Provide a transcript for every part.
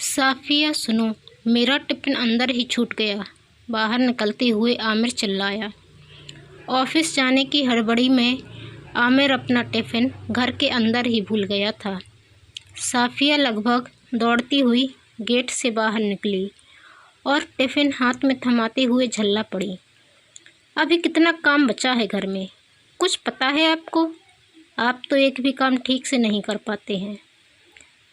साफिया सुनो, मेरा टिफिन अंदर ही छूट गया। बाहर निकलते हुए आमिर चिल्लाया। ऑफिस जाने की हड़बड़ी में आमिर अपना टिफिन घर के अंदर ही भूल गया था। साफिया लगभग दौड़ती हुई गेट से बाहर निकली और टिफिन हाथ में थमाते हुए झल्ला पड़ी। अभी कितना काम बचा है घर में, कुछ पता है आपको? आप तो एक भी काम ठीक से नहीं कर पाते हैं।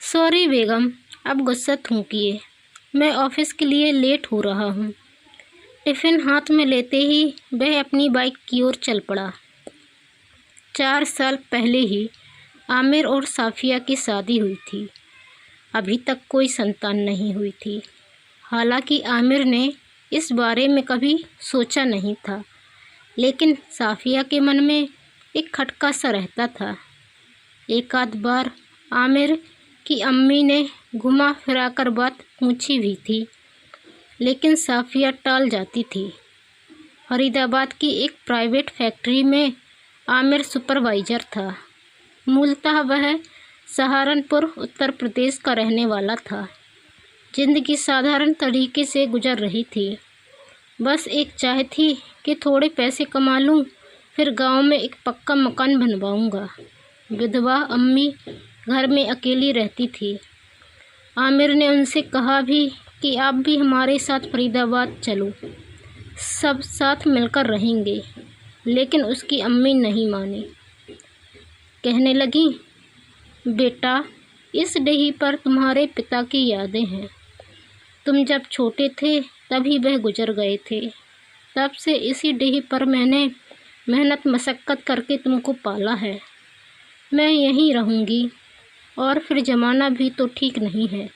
सॉरी बेगम, अब गुस्सा थूकिए, मैं ऑफिस के लिए लेट हो रहा हूँ। टिफ़िन हाथ में लेते ही वह अपनी बाइक की ओर चल पड़ा। 4 साल पहले ही आमिर और साफिया की शादी हुई थी। अभी तक कोई संतान नहीं हुई थी। हालांकि आमिर ने इस बारे में कभी सोचा नहीं था, लेकिन साफिया के मन में एक खटका सा रहता था। एक आध बार आमिर की अम्मी ने घुमा फिरा कर बात पूछी भी थी, लेकिन साफिया टाल जाती थी। फरीदाबाद की एक प्राइवेट फैक्ट्री में आमिर सुपरवाइज़र था। मूलतः वह सहारनपुर उत्तर प्रदेश का रहने वाला था। जिंदगी साधारण तरीके से गुजर रही थी। बस एक चाह थी कि थोड़े पैसे कमा लूं, फिर गांव में एक पक्का मकान बनवाऊंगा। विधवा अम्मी घर में अकेली रहती थी। आमिर ने उनसे कहा भी कि आप भी हमारे साथ फरीदाबाद चलो, सब साथ मिलकर रहेंगे, लेकिन उसकी अम्मी नहीं मानी। कहने लगी, बेटा, इस डीह पर तुम्हारे पिता की यादें हैं। तुम जब छोटे थे तभी वह गुजर गए थे। तब से इसी डीह पर मैंने मेहनत मशक्क़त करके तुमको पाला है। मैं यहीं रहूँगी। और फिर ज़माना भी तो ठीक नहीं है।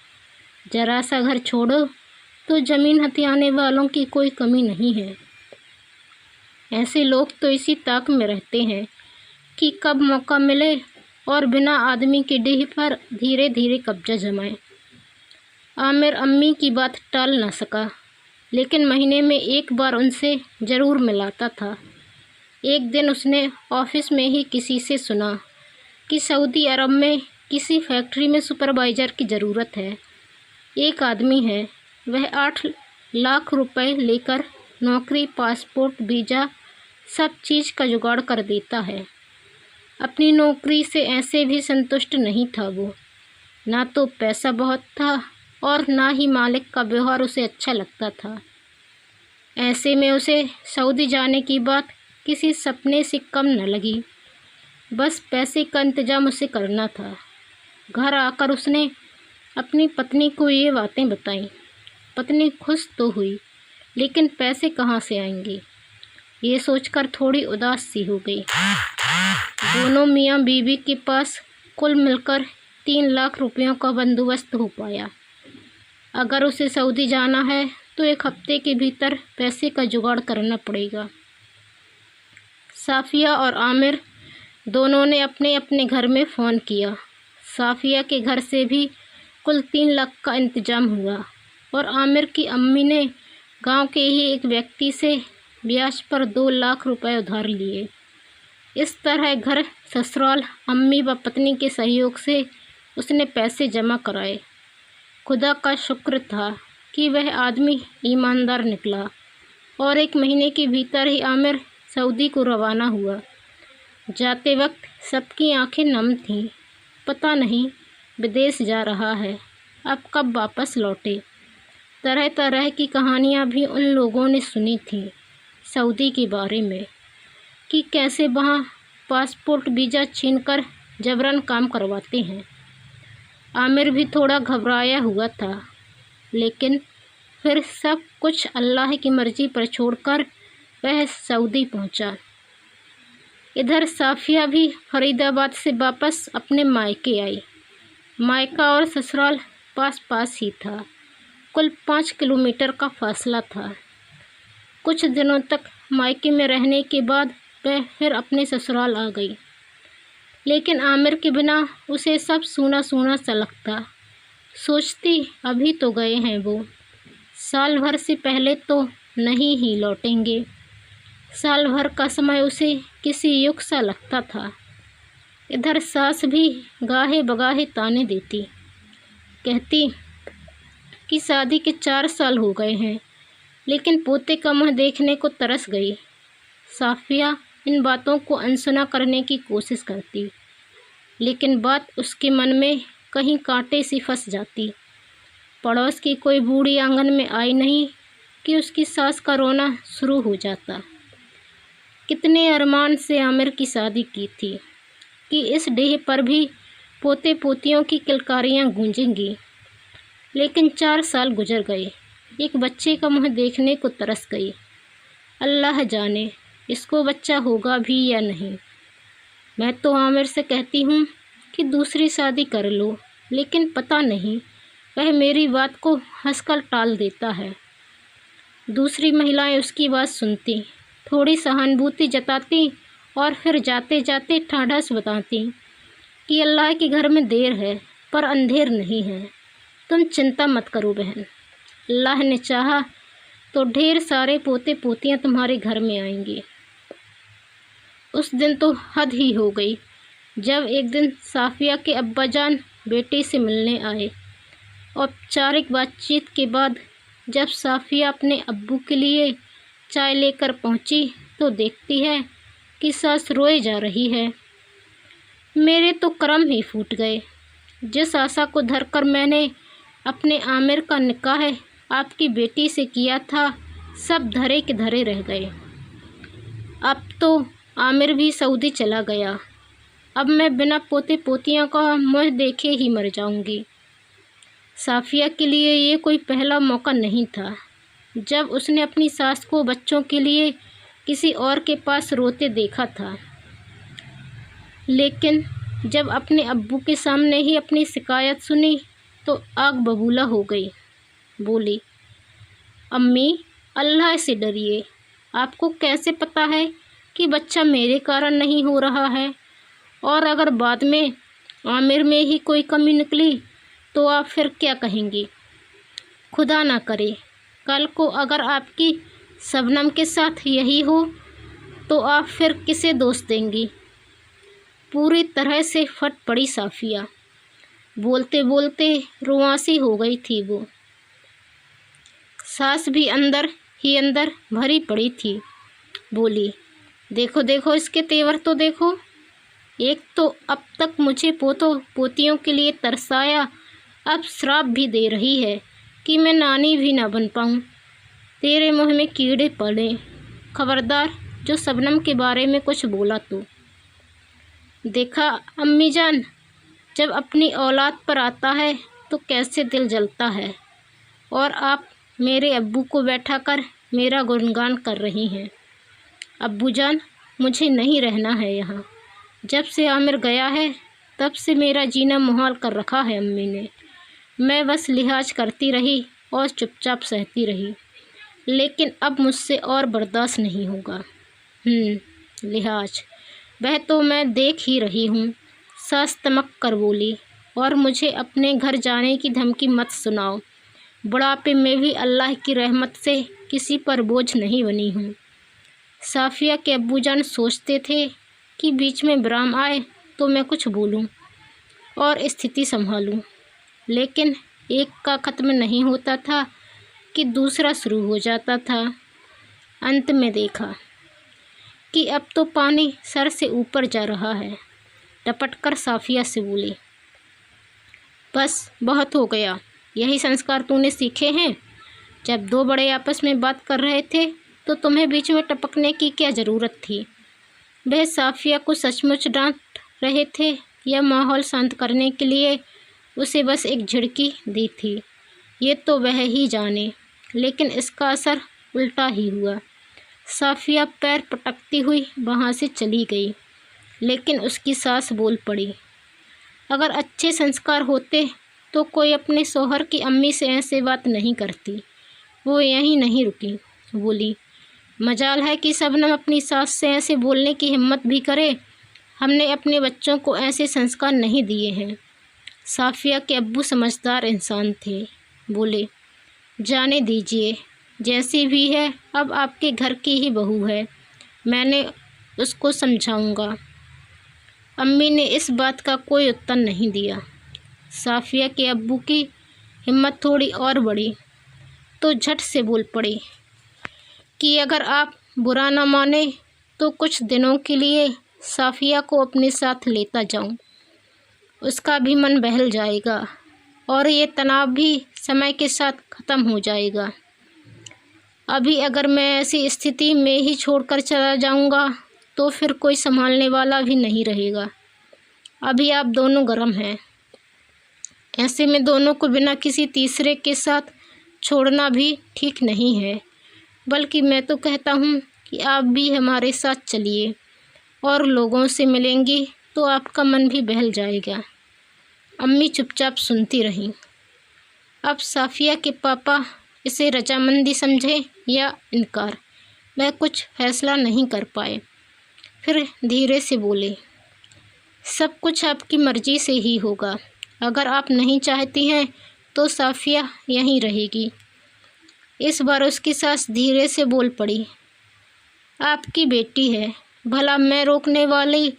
जरा सा घर छोड़ो तो ज़मीन हथियाने वालों की कोई कमी नहीं है। ऐसे लोग तो इसी ताक में रहते हैं कि कब मौका मिले और बिना आदमी के डीह पर धीरे धीरे कब्जा जमाएं। आमिर अम्मी की बात टाल न सका, लेकिन महीने में एक बार उनसे ज़रूर मिलाता था। एक दिन उसने ऑफिस में ही किसी से सुना कि सऊदी अरब में किसी फैक्ट्री में सुपरवाइज़र की ज़रूरत है। एक आदमी है, वह 8 लाख रुपए लेकर नौकरी, पासपोर्ट, वीज़ा सब चीज़ का जुगाड़ कर देता है। अपनी नौकरी से ऐसे भी संतुष्ट नहीं था वो। ना तो पैसा बहुत था और ना ही मालिक का व्यवहार उसे अच्छा लगता था। ऐसे में उसे सऊदी जाने की बात किसी सपने से कम न लगी। बस पैसे का इंतज़ाम उसे करना था। घर आकर उसने अपनी पत्नी को ये बातें बताईं। पत्नी खुश तो हुई, लेकिन पैसे कहाँ से आएंगे, ये सोचकर थोड़ी उदास सी हो गई। दोनों मियाँ बीवी के पास कुल मिलकर 3 लाख रुपयों का बंदोबस्त हो पाया। अगर उसे सऊदी जाना है तो 1 हफ्ते के भीतर पैसे का जुगाड़ करना पड़ेगा। साफिया और आमिर दोनों ने अपने अपने घर में फ़ोन किया। साफिया के घर से भी कुल 3 लाख का इंतज़ाम हुआ और आमिर की अम्मी ने गांव के ही एक व्यक्ति से ब्याज पर 2 लाख रुपए उधार लिए। इस तरह घर, ससुराल, अम्मी व पत्नी के सहयोग से उसने पैसे जमा कराए। खुदा का शुक्र था कि वह आदमी ईमानदार निकला और 1 महीने के भीतर ही आमिर सऊदी को रवाना हुआ। जाते वक्त सबकी आंखें नम थीं। पता नहीं विदेश जा रहा है, अब कब वापस लौटे। तरह तरह की कहानियाँ भी उन लोगों ने सुनी थीं सऊदी के बारे में, कि कैसे वहाँ पासपोर्ट, वीज़ा छीनकर जबरन काम करवाते हैं। आमिर भी थोड़ा घबराया हुआ था, लेकिन फिर सब कुछ अल्लाह की मर्ज़ी पर छोड़कर वह सऊदी पहुँचा। इधर साफिया भी फरीदाबाद से वापस अपने मायके आई। मायका और ससुराल पास पास ही था। कुल 5 किलोमीटर का फासला था। कुछ दिनों तक मायके में रहने के बाद वह फिर अपने ससुराल आ गई, लेकिन आमिर के बिना उसे सब सूना सूना सा लगता। सोचती, अभी तो गए हैं वो, साल भर से पहले तो नहीं ही लौटेंगे। साल भर का समय उसे किसी युग सा लगता था। इधर सास भी गाहे बगाहे ताने देती, कहती, कि शादी के 4 साल हो गए हैं, लेकिन पोते का मुँह देखने को तरस गई। साफिया इन बातों को अनसुना करने की कोशिश करती, लेकिन बात उसके मन में कहीं कांटे सी फंस जाती। पड़ोस की कोई बूढ़ी आंगन में आई नहीं कि उसकी सास का रोना शुरू हो जाता। कितने अरमान से आमिर की शादी की थी कि इस डेह पर भी पोते पोतियों की किलकारियाँ गूंजेंगी, लेकिन 4 साल गुजर गए। एक बच्चे का मुँह देखने को तरस गई। अल्लाह जाने इसको बच्चा होगा भी या नहीं। मैं तो आमिर से कहती हूँ कि दूसरी शादी कर लो, लेकिन पता नहीं वह मेरी बात को हंसकर टाल देता है। दूसरी महिलाएं उसकी बात सुनती, थोड़ी सहानुभूति जताती और फिर जाते जाते ठाढ़स बताती कि अल्लाह के घर में देर है पर अंधेर नहीं है। तुम चिंता मत करो बहन, अल्लाह ने चाहा तो ढेर सारे पोते पोतियाँ तुम्हारे घर में आएंगे। उस दिन तो हद ही हो गई जब एक दिन साफिया के अब्बाजान बेटे से मिलने आए। औपचारिक बातचीत के बाद जब साफिया अपने अब्बू के लिए चाय लेकर पहुंची तो देखती है कि सास रोए जा रही है। मेरे तो कर्म ही फूट गए। जिस आशा को धरकर मैंने अपने आमिर का निकाह आपकी बेटी से किया था, सब धरे के धरे रह गए। अब तो आमिर भी सऊदी चला गया। अब मैं बिना पोते पोतियों का मुँह देखे ही मर जाऊंगी। साफिया के लिए ये कोई पहला मौका नहीं था जब उसने अपनी सास को बच्चों के लिए किसी और के पास रोते देखा था, लेकिन जब अपने अब्बू के सामने ही अपनी शिकायत सुनी तो आग बबूला हो गई। बोली, अम्मी अल्लाह से डरिए। आपको कैसे पता है कि बच्चा मेरे कारण नहीं हो रहा है? और अगर बाद में आमिर में ही कोई कमी निकली तो आप फिर क्या कहेंगी? खुदा ना करे कल को अगर आपकी शबनम के साथ यही हो तो आप फिर किसे दोष देंगी? पूरी तरह से फट पड़ी साफिया। बोलते बोलते रुआंसी हो गई थी वो। सास भी अंदर ही अंदर भरी पड़ी थी। बोली, देखो देखो इसके तेवर तो देखो। एक तो अब तक मुझे पोतों पोतियों के लिए तरसाया, अब श्राप भी दे रही है कि मैं नानी भी ना बन पाऊँ। तेरे मुँह में कीड़े पड़े। खबरदार जो शबनम के बारे में कुछ बोला तो। देखा अम्मी जान, जब अपनी औलाद पर आता है तो कैसे दिल जलता है। और आप मेरे अब्बू को बैठा कर मेरा गुणगान कर रही हैं। अब्बू जान, मुझे नहीं रहना है यहाँ। जब से आमिर गया है तब से मेरा जीना मुहाल कर रखा है अम्मी ने। मैं बस लिहाज करती रही और चुपचाप सहती रही, लेकिन अब मुझसे और बर्दाश्त नहीं होगा। लिहाज, वह तो मैं देख ही रही हूँ। सास तमक कर बोली, और मुझे अपने घर जाने की धमकी मत सुनाओ। बुढ़ापे में भी अल्लाह की रहमत से किसी पर बोझ नहीं बनी हूँ। साफिया के अब्बूजान सोचते थे कि बीच में विराम आए तो मैं कुछ बोलूं और स्थिति संभालूं, लेकिन एक का ख़त्म नहीं होता था कि दूसरा शुरू हो जाता था। अंत में देखा कि अब तो पानी सर से ऊपर जा रहा है। टपटकर साफिया से बोली, बस बहुत हो गया। यही संस्कार तूने सीखे हैं? जब दो बड़े आपस में बात कर रहे थे तो तुम्हें बीच में टपकने की क्या ज़रूरत थी? वह साफिया को सचमुच डांट रहे थे या माहौल शांत करने के लिए उसे बस एक झिड़की दी थी, ये तो वह ही जाने, लेकिन इसका असर उल्टा ही हुआ। साफिया पैर पटकती हुई वहाँ से चली गई, लेकिन उसकी सास बोल पड़ी, अगर अच्छे संस्कार होते तो कोई अपने शौहर की अम्मी से ऐसे बात नहीं करती। वो यहीं नहीं रुकी, बोली, मजाल है कि शबनम अपनी सास से ऐसे बोलने की हिम्मत भी करे। हमने अपने बच्चों को ऐसे संस्कार नहीं दिए हैं। साफिया के अब्बू समझदार इंसान थे, बोले, जाने दीजिए, जैसी भी है अब आपके घर की ही बहू है, मैंने उसको समझाऊंगा। अम्मी ने इस बात का कोई उत्तर नहीं दिया। साफिया के अब्बू की हिम्मत थोड़ी और बढ़ी तो झट से बोल पड़ी कि अगर आप बुरा न माने तो कुछ दिनों के लिए साफ़िया को अपने साथ लेता जाऊं। उसका भी मन बहल जाएगा और ये तनाव भी समय के साथ ख़त्म हो जाएगा। अभी अगर मैं ऐसी स्थिति में ही छोड़कर चला जाऊंगा तो फिर कोई संभालने वाला भी नहीं रहेगा। अभी आप दोनों गर्म हैं, ऐसे में दोनों को बिना किसी तीसरे के साथ छोड़ना भी ठीक नहीं है। बल्कि मैं तो कहता हूँ कि आप भी हमारे साथ चलिए और लोगों से मिलेंगी तो आपका मन भी बहल जाएगा। अम्मी चुपचाप सुनती रहीं। अब साफ़िया के पापा इसे रजामंदी समझे या इनकार, वह कुछ फैसला नहीं कर पाए। फिर धीरे से बोले, सब कुछ आपकी मर्ज़ी से ही होगा। अगर आप नहीं चाहती हैं तो साफ़िया यहीं रहेगी। इस बार उसकी सास धीरे से बोल पड़ी, आपकी बेटी है, भला मैं रोकने वाली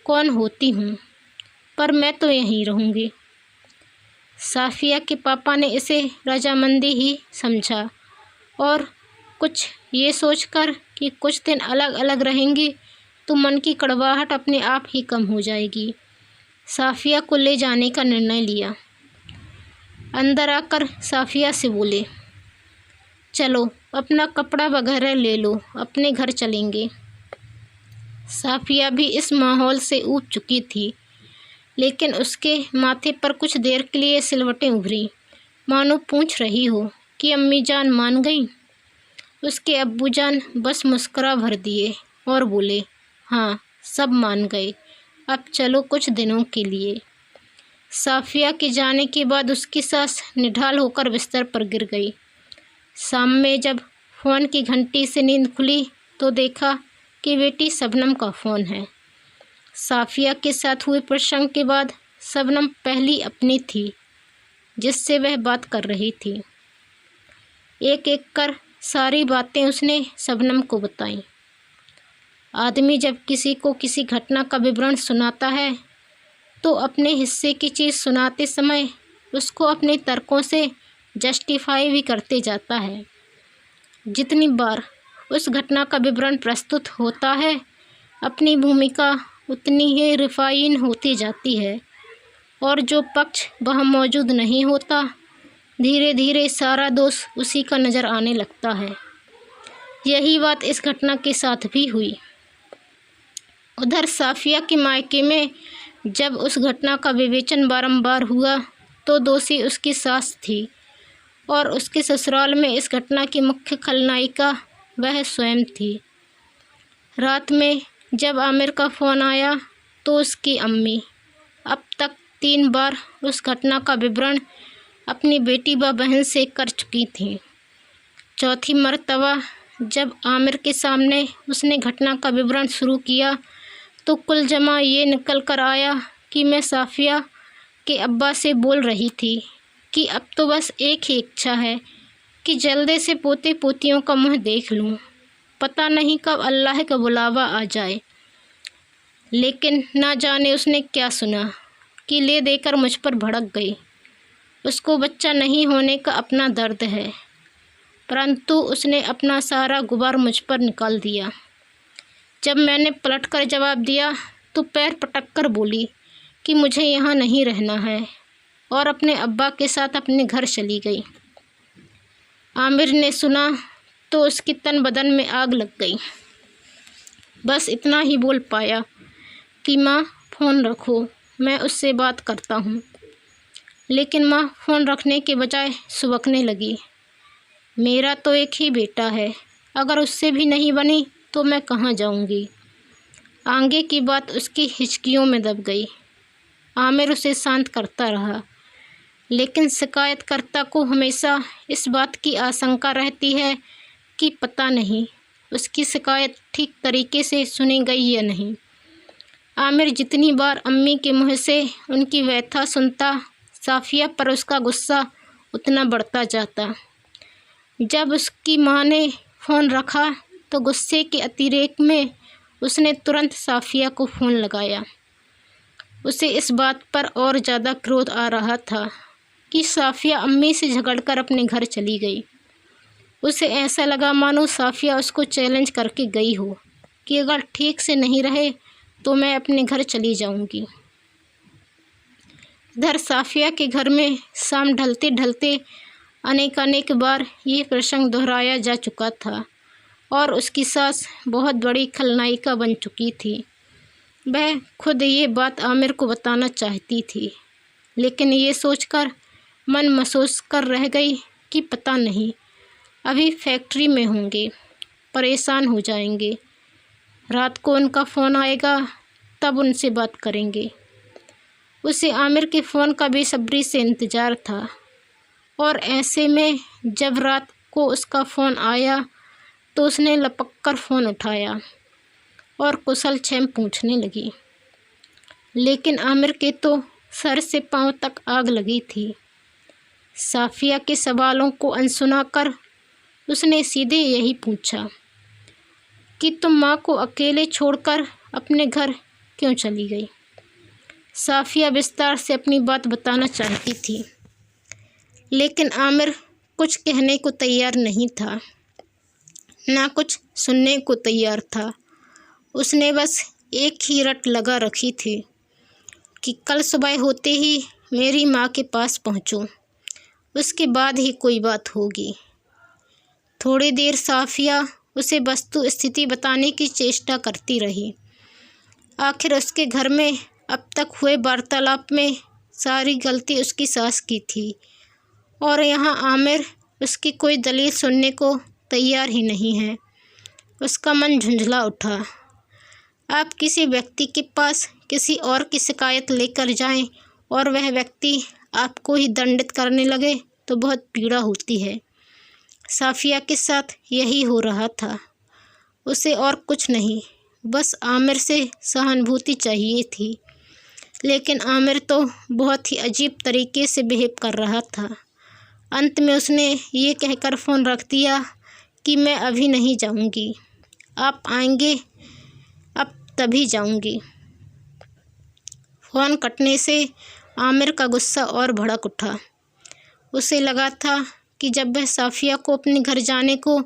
कौन होती हूँ, पर मैं तो यहीं रहूँगी। साफ़िया के पापा ने इसे रजामंदी ही समझा और कुछ ये सोचकर कि कुछ दिन अलग अलग रहेंगी तो मन की कड़वाहट अपने आप ही कम हो जाएगी, साफ़िया को ले जाने का निर्णय लिया। अंदर आकर साफ़िया से बोले, चलो अपना कपड़ा वगैरह ले लो, अपने घर चलेंगे। साफ़िया भी इस माहौल से ऊब चुकी थी, लेकिन उसके माथे पर कुछ देर के लिए सिलवटें उभरी, मानो पूछ रही हो कि अम्मी जान मान गईं। उसके अब्बू जान बस मुस्कुरा भर दिए और बोले, हाँ सब मान गए, अब चलो कुछ दिनों के लिए। साफ़िया के जाने के बाद उसकी सास निढाल होकर बिस्तर पर गिर गई। शाम में जब फ़ोन की घंटी से नींद खुली तो देखा कि बेटी शबनम का फ़ोन है। साफ़िया के साथ हुए प्रसंग के बाद शबनम पहली अपनी थी जिससे वह बात कर रही थी। एक एक कर सारी बातें उसने शबनम को बताईं। आदमी जब किसी को किसी घटना का विवरण सुनाता है तो अपने हिस्से की चीज़ सुनाते समय उसको अपने तर्कों से जस्टिफाई भी करते जाता है। जितनी बार उस घटना का विवरण प्रस्तुत होता है, अपनी भूमिका उतनी ही रिफाइन होती जाती है और जो पक्ष वहाँ मौजूद नहीं होता, धीरे धीरे सारा दोष उसी का नज़र आने लगता है। यही बात इस घटना के साथ भी हुई। उधर साफ़िया के मायके में जब उस घटना का विवेचन बारंबार हुआ तो दोषी उसकी सास थी और उसके ससुराल में इस घटना की मुख्य खलनायिका वह स्वयं थी। रात में जब आमिर का फ़ोन आया तो उसकी अम्मी अब तक 3 बार उस घटना का विवरण अपनी बेटी व बहन से कर चुकी थी। चौथी मर्तबा जब आमिर के सामने उसने घटना का विवरण शुरू किया तो कुल जमा ये निकल कर आया कि मैं साफ़िया के अब्बा से बोल रही थी कि अब तो बस एक ही इच्छा है कि जल्दी से पोते पोतियों का मुँह देख लूँ, पता नहीं कब अल्लाह का बुलावा आ जाए। लेकिन ना जाने उसने क्या सुना कि ले देकर मुझ पर भड़क गई। उसको बच्चा नहीं होने का अपना दर्द है, परंतु उसने अपना सारा गुबार मुझ पर निकाल दिया। जब मैंने पलटकर जवाब दिया तो पैर पटक कर बोली कि मुझे यहाँ नहीं रहना है और अपने अब्बा के साथ अपने घर चली गई। आमिर ने सुना तो उसकी तन बदन में आग लग गई। बस इतना ही बोल पाया कि माँ फ़ोन रखो, मैं उससे बात करता हूँ। लेकिन माँ फ़ोन रखने के बजाय सुबकने लगी, मेरा तो एक ही बेटा है, अगर उससे भी नहीं बनी तो मैं कहाँ जाऊँगी। आगे की बात उसकी हिचकियों में दब गई। आमिर उसे शांत करता रहा, लेकिन शिकायतकर्ता को हमेशा इस बात की आशंका रहती है कि पता नहीं उसकी शिकायत ठीक तरीके से सुनी गई या नहीं। आमिर जितनी बार अम्मी के मुँह से उनकी व्यथा सुनता, साफ़िया पर उसका गुस्सा उतना बढ़ता जाता। जब उसकी माँ ने फ़ोन रखा तो गुस्से के अतिरेक में उसने तुरंत साफ़िया को फ़ोन लगाया। उसे इस बात पर और ज़्यादा क्रोध आ रहा था कि साफ़िया अम्मी से झगड़कर अपने घर चली गई। उसे ऐसा लगा मानो साफ़िया उसको चैलेंज करके गई हो कि अगर ठीक से नहीं रहे तो मैं अपने घर चली जाऊंगी। इधर साफ़िया के घर में शाम ढलते ढलते अनेक बार ये प्रसंग दोहराया जा चुका था और उसकी सास बहुत बड़ी खलनायिका बन चुकी थी। वह खुद ये बात आमिर को बताना चाहती थी, लेकिन ये सोचकर मन महसूस कर रह गई कि पता नहीं, अभी फैक्ट्री में होंगे, परेशान हो जाएंगे। रात को उनका फ़ोन आएगा, तब उनसे बात करेंगे। उसे आमिर के फ़ोन का बेसब्री से इंतज़ार था और ऐसे में जब रात को उसका फ़ोन आया तो उसने लपक कर फ़ोन उठाया और कुशल क्षेम पूछने लगी। लेकिन आमिर के तो सर से पाँव तक आग लगी थी। साफ़िया के सवालों को अनसुना कर उसने सीधे यही पूछा कि तुम माँ को अकेले छोड़कर अपने घर क्यों चली गई। साफ़िया विस्तार से अपनी बात बताना चाहती थी, लेकिन आमिर कुछ कहने को तैयार नहीं था, ना कुछ सुनने को तैयार था। उसने बस एक ही रट लगा रखी थी कि कल सुबह होते ही मेरी माँ के पास पहुँचूं, उसके बाद ही कोई बात होगी। थोड़ी देर साफ़िया उसे वस्तु स्थिति बताने की चेष्टा करती रही। आखिर उसके घर में अब तक हुए वार्तालाप में सारी गलती उसकी सास की थी और यहाँ आमिर उसकी कोई दलील सुनने को तैयार ही नहीं है। उसका मन झुंझला उठा। आप किसी व्यक्ति के पास किसी और की शिकायत लेकर जाएं और वह व्यक्ति आपको ही दंडित करने लगे तो बहुत पीड़ा होती है। साफ़िया के साथ यही हो रहा था। उसे और कुछ नहीं, बस आमिर से सहानुभूति चाहिए थी, लेकिन आमिर तो बहुत ही अजीब तरीके से बिहेव कर रहा था। अंत में उसने ये कहकर फ़ोन रख दिया कि मैं अभी नहीं जाऊंगी, आप आएंगे अब तभी जाऊंगी। फ़ोन कटने से आमिर का गुस्सा और भड़क उठा। उसे लगा था कि जब वह साफ़िया को अपने घर जाने को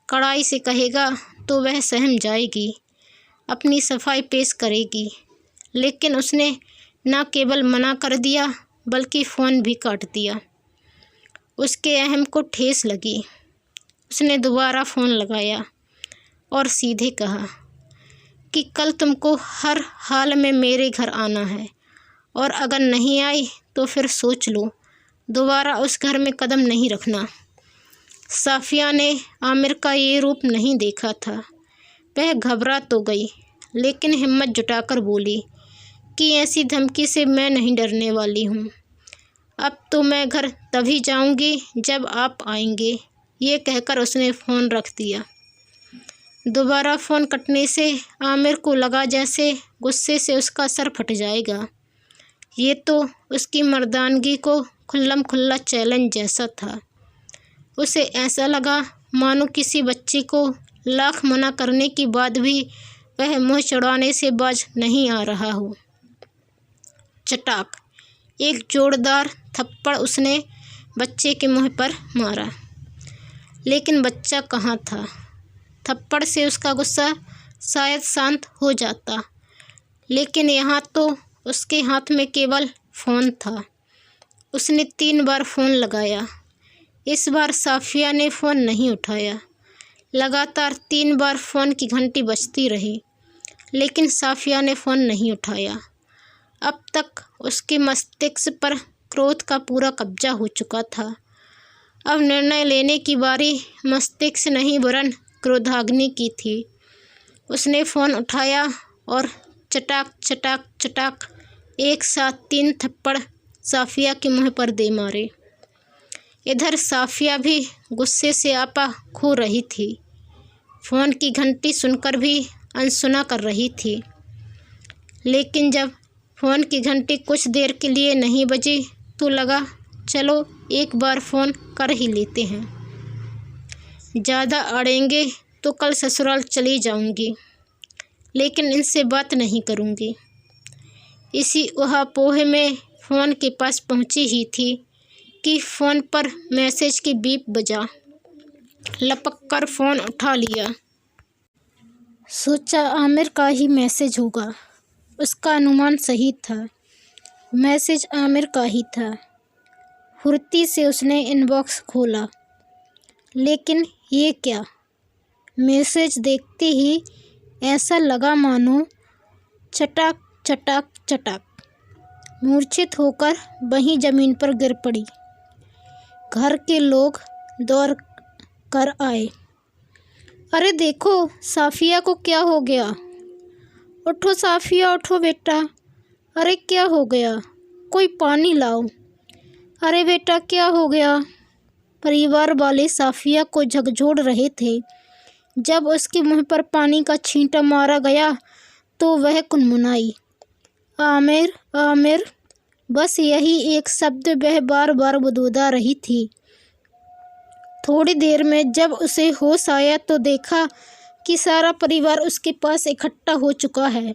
कड़ाई से कहेगा तो वह सहम जाएगी, अपनी सफाई पेश करेगी, लेकिन उसने न केवल मना कर दिया बल्कि फ़ोन भी काट दिया। उसके अहम को ठेस लगी। उसने दोबारा फ़ोन लगाया और सीधे कहा कि कल तुमको हर हाल में मेरे घर आना है और अगर नहीं आई तो फिर सोच लो, दोबारा उस घर में कदम नहीं रखना। साफ़िया ने आमिर का ये रूप नहीं देखा था। वह घबरा तो गई, लेकिन हिम्मत जुटाकर बोली कि ऐसी धमकी से मैं नहीं डरने वाली हूँ। अब तो मैं घर तभी जाऊँगी जब आप आएंगे। ये कहकर उसने फ़ोन रख दिया। दोबारा फ़ोन कटने से आमिर को लगा जैसे गुस्से से उसका सर फट जाएगा। ये तो उसकी मर्दानगी को खुल्लम खुल्ला चैलेंज जैसा था। उसे ऐसा लगा मानो किसी बच्ची को लाख मना करने के बाद भी वह मुँह चढ़ाने से बाज नहीं आ रहा हो। चटाक, एक जोरदार थप्पड़ उसने बच्चे के मुँह पर मारा, लेकिन बच्चा कहाँ था। थप्पड़ से उसका गुस्सा शायद शांत हो जाता, लेकिन यहाँ तो उसके हाथ में केवल फ़ोन था। उसने 3 बार फ़ोन लगाया। इस बार साफ़िया ने फ़ोन नहीं उठाया। लगातार 3 बार फ़ोन की घंटी बजती रही, लेकिन साफ़िया ने फ़ोन नहीं उठाया। अब तक उसके मस्तिष्क पर क्रोध का पूरा कब्जा हो चुका था। अब निर्णय लेने की बारी मस्तिष्क नहीं वरन क्रोधाग्नि की थी। उसने फ़ोन उठाया और चटाक चटाक चटाक एक साथ 3 थप्पड़ साफ़िया के मुँह पर दे मारे। इधर साफ़िया भी गुस्से से आपा खो रही थी। फ़ोन की घंटी सुनकर भी अनसुना कर रही थी, लेकिन जब फ़ोन की घंटी कुछ देर के लिए नहीं बजी तो लगा चलो एक बार फ़ोन कर ही लेते हैं। ज़्यादा अड़ेंगे तो कल ससुराल चली जाऊंगी, लेकिन इनसे बात नहीं करूंगी। इसी ऊहापोह में फ़ोन के पास पहुंची ही थी कि फ़ोन पर मैसेज की बीप बजा। लपक कर फ़ोन उठा लिया। सोचा आमिर का ही मैसेज होगा। उसका अनुमान सही था। मैसेज आमिर का ही था। फुर्ती से उसने इनबॉक्स खोला, लेकिन ये क्या? मैसेज देखते ही ऐसा लगा मानो चटाक चटाक चटाक मूर्छित होकर वहीं ज़मीन पर गिर पड़ी। घर के लोग दौड़ कर आए। अरे देखो, साफ़िया को क्या हो गया? उठो साफ़िया, उठो बेटा। अरे क्या हो गया? कोई पानी लाओ। अरे बेटा क्या हो गया? परिवार वाले साफ़िया को झकझोर रहे थे। जब उसके मुंह पर पानी का छींटा मारा गया तो वह कुनमुनाई, आमिर आमिर। बस यही एक शब्द वह बार बार बुदबुदा रही थी। थोड़ी देर में जब उसे होश आया तो देखा कि सारा परिवार उसके पास इकट्ठा हो चुका है।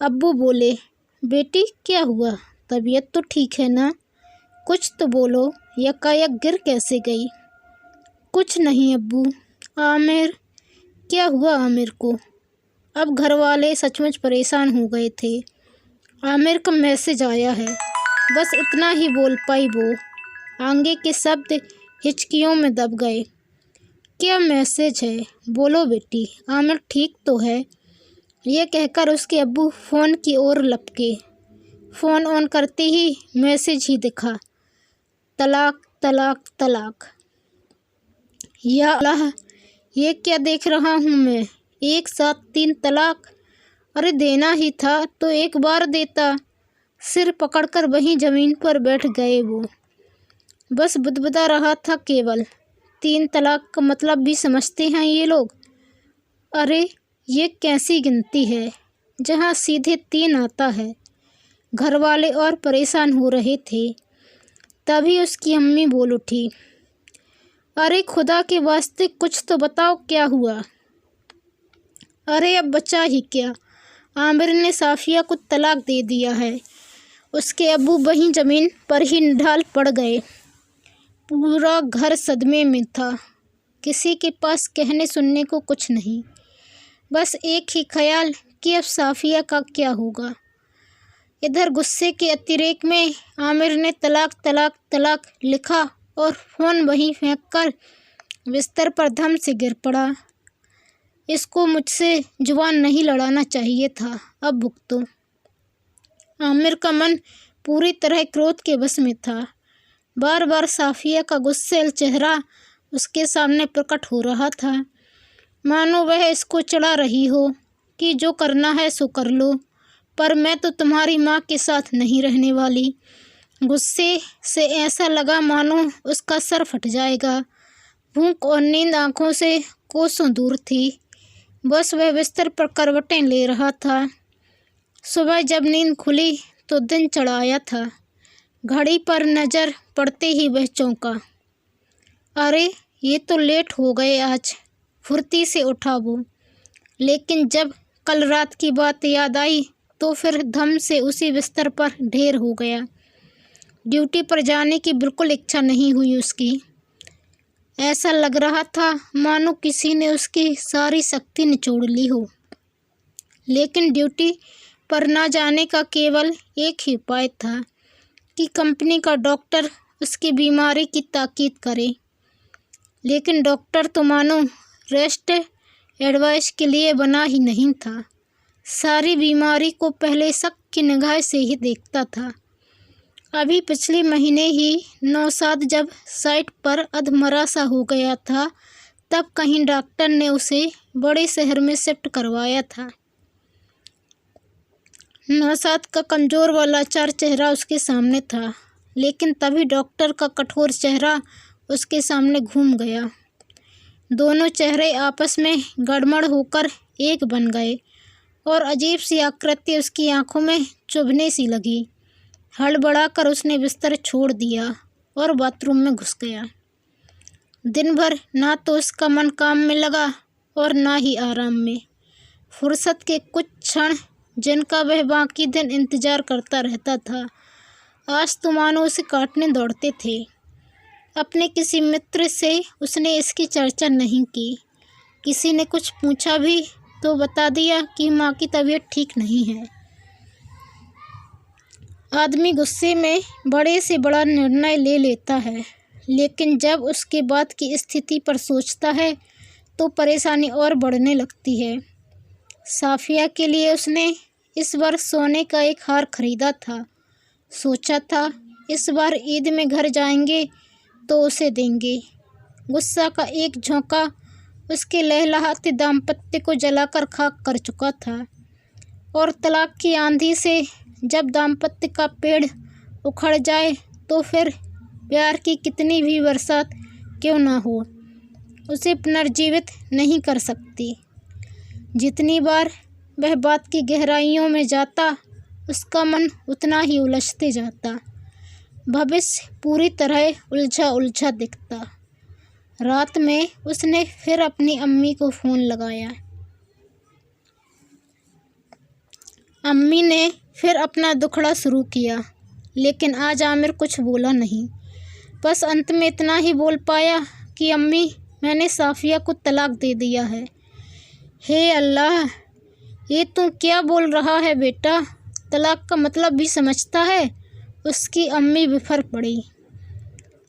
अब्बू बोले, बेटी क्या हुआ? तबीयत तो ठीक है ना? कुछ तो बोलो, यकायक गिर कैसे गई? कुछ नहीं अब्बू। आमिर, क्या हुआ आमिर को? अब घर वाले सचमुच परेशान हो गए थे। आमिर का मैसेज आया है, बस इतना ही बोल पाई वो। आगे के शब्द हिचकियों में दब गए। क्या मैसेज है? बोलो बेटी, आमिर ठीक तो है? यह कहकर उसके अब्बू फ़ोन की ओर लपके। फ़ोन ऑन करते ही मैसेज ही दिखा, तलाक तलाक तलाक। या अल्लाह, ये क्या देख रहा हूँ मैं? एक साथ 3 तलाक। अरे देना ही था तो एक बार देता। सिर पकड़कर वहीं ज़मीन पर बैठ गए वो। बस बुदबुदा रहा था केवल। 3 तलाक का मतलब भी समझते हैं ये लोग? अरे ये कैसी गिनती है जहाँ सीधे 3 आता है। घर वाले और परेशान हो रहे थे। तभी उसकी अम्मी बोल उठी, अरे खुदा के वास्ते कुछ तो बताओ क्या हुआ? अरे अब बचा ही क्या, आमिर ने साफ़िया को तलाक दे दिया है। उसके अब्बू वहीं ज़मीन पर ही निढाल पड़ गए। पूरा घर सदमे में था। किसी के पास कहने सुनने को कुछ नहीं। बस एक ही ख्याल कि अब साफ़िया का क्या होगा। इधर गुस्से के अतिरेक में आमिर ने तलाक तलाक तलाक लिखा और फ़ोन वहीं फेंक कर बिस्तर पर धम से गिर पड़ा। इसको मुझसे जुबान नहीं लड़ाना चाहिए था, अब भुगतो। आमिर का मन पूरी तरह क्रोध के बस में था। बार बार साफ़िया का गुस्सैल चेहरा उसके सामने प्रकट हो रहा था, मानो वह इसको चढ़ा रही हो कि जो करना है सो कर लो, पर मैं तो तुम्हारी माँ के साथ नहीं रहने वाली। गुस्से से ऐसा लगा मानो उसका सर फट जाएगा। भूख और नींद आँखों से कोसों दूर थी। बस वह बिस्तर पर करवटें ले रहा था। सुबह जब नींद खुली तो दिन चढ़ाया था। घड़ी पर नज़र पड़ते ही वह चौंका। अरे ये तो लेट हो गए आज। फुर्ती से उठा वो, लेकिन जब कल रात की बात याद आई तो फिर धम से उसी बिस्तर पर ढेर हो गया। ड्यूटी पर जाने की बिल्कुल इच्छा नहीं हुई उसकी। ऐसा लग रहा था मानो किसी ने उसकी सारी शक्ति निचोड़ ली हो। लेकिन ड्यूटी पर ना जाने का केवल एक ही उपाय था कि कंपनी का डॉक्टर उसकी बीमारी की ताकीद करे। लेकिन डॉक्टर तो मानो रेस्ट एडवाइस के लिए बना ही नहीं था। सारी बीमारी को पहले शक की निगाह से ही देखता था। अभी पिछले महीने ही नौशाद जब साइट पर अधमरा सा हो गया था, तब कहीं डॉक्टर ने उसे बड़े शहर में शिफ्ट करवाया था। नौशाद का कमज़ोर व लाचार चेहरा उसके सामने था, लेकिन तभी डॉक्टर का कठोर चेहरा उसके सामने घूम गया। दोनों चेहरे आपस में गड़बड़ होकर एक बन गए और अजीब सी आकृति उसकी आंखों में चुभने सी लगी। हड़बड़ाकर उसने बिस्तर छोड़ दिया और बाथरूम में घुस गया। दिन भर ना तो उसका मन काम में लगा और ना ही आराम में। फुर्सत के कुछ क्षण जिनका वह बाकी दिन इंतज़ार करता रहता था, आज तो मानो उसे काटने दौड़ते थे। अपने किसी मित्र से उसने इसकी चर्चा नहीं की। किसी ने कुछ पूछा भी तो बता दिया कि माँ की तबीयत ठीक नहीं है। आदमी गुस्से में बड़े से बड़ा निर्णय ले लेता है, लेकिन जब उसके बाद की स्थिति पर सोचता है तो परेशानी और बढ़ने लगती है। साफिया के लिए उसने इस बार सोने का एक हार खरीदा था। सोचा था इस बार ईद में घर जाएंगे तो उसे देंगे। गुस्सा का एक झोंका उसके लहलहाते दाम्पत्य को जलाकर खाक कर चुका था, और तलाक की आंधी से जब दाम्पत्य का पेड़ उखड़ जाए तो फिर प्यार की कितनी भी बरसात क्यों ना हो, उसे पुनर्जीवित नहीं कर सकती। जितनी बार वह बात की गहराइयों में जाता, उसका मन उतना ही उलझते जाता। भविष्य पूरी तरह उलझा उलझा दिखता। रात में उसने फिर अपनी अम्मी को फ़ोन लगाया। अम्मी ने फिर अपना दुखड़ा शुरू किया, लेकिन आज आमिर कुछ बोला नहीं। बस अंत में इतना ही बोल पाया कि अम्मी, मैंने साफिया को तलाक दे दिया है। हे अल्लाह, ये तू क्या बोल रहा है बेटा? तलाक का मतलब भी समझता है? उसकी अम्मी बिफर पड़ी।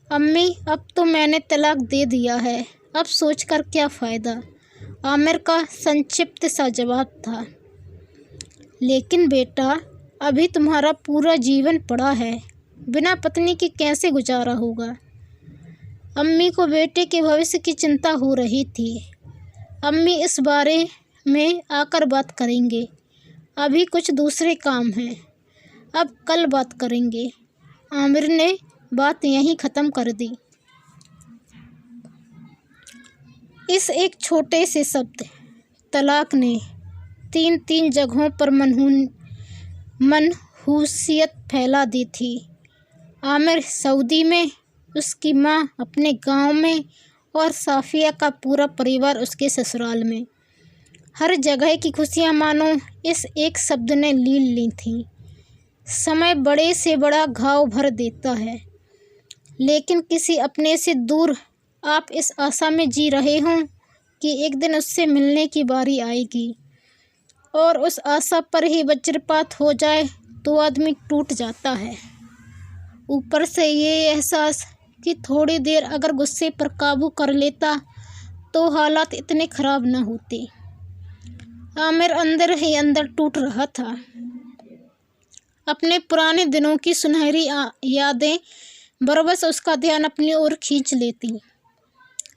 अम्मी, अब तो मैंने तलाक दे दिया है, अब सोचकर क्या फ़ायदा? आमिर का संक्षिप्त सा जवाब था। लेकिन बेटा, अभी तुम्हारा पूरा जीवन पड़ा है, बिना पत्नी के कैसे गुजारा होगा? अम्मी को बेटे के भविष्य की चिंता हो रही थी। अम्मी इस बारे में आकर बात करेंगे, अभी कुछ दूसरे काम हैं, अब कल बात करेंगे। आमिर ने बात यहीं ख़त्म कर दी। इस एक छोटे से शब्द तलाक ने 3 जगहों पर मनहूसियत फैला दी थी। आमिर सऊदी में, उसकी माँ अपने गांव में, और साफिया का पूरा परिवार उसके ससुराल में। हर जगह की खुशियाँ मानो इस एक शब्द ने लील ली थीं। समय बड़े से बड़ा घाव भर देता है, लेकिन किसी अपने से दूर आप इस आशा में जी रहे हों कि एक दिन उससे मिलने की बारी आएगी, और उस आशा पर ही वज्रपात हो जाए तो आदमी टूट जाता है। ऊपर से ये एहसास कि थोड़ी देर अगर गुस्से पर काबू कर लेता तो हालात इतने ख़राब न होते। आमिर अंदर ही अंदर टूट रहा था। अपने पुराने दिनों की सुनहरी यादें बरबस उसका ध्यान अपनी ओर खींच लेती।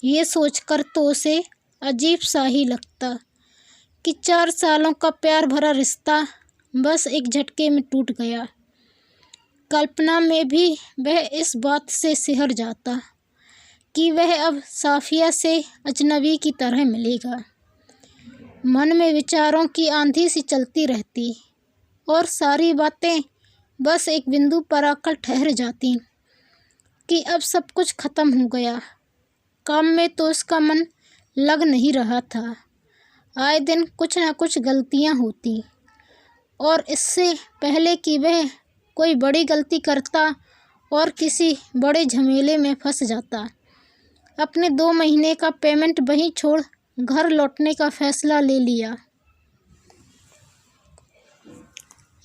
ये सोचकर तो उसे अजीब सा ही लगता कि 4 सालों का प्यार भरा रिश्ता बस एक झटके में टूट गया। कल्पना में भी वह इस बात से सिहर जाता कि वह अब साफिया से अजनबी की तरह मिलेगा। मन में विचारों की आंधी सी चलती रहती, और सारी बातें बस एक बिंदु पर आकर ठहर जाती कि अब सब कुछ ख़त्म हो गया। काम में तो उसका मन लग नहीं रहा था। आए दिन कुछ न कुछ गलतियां होती, और इससे पहले कि वह कोई बड़ी गलती करता और किसी बड़े झमेले में फंस जाता, अपने 2 महीने का पेमेंट वहीं छोड़ घर लौटने का फैसला ले लिया।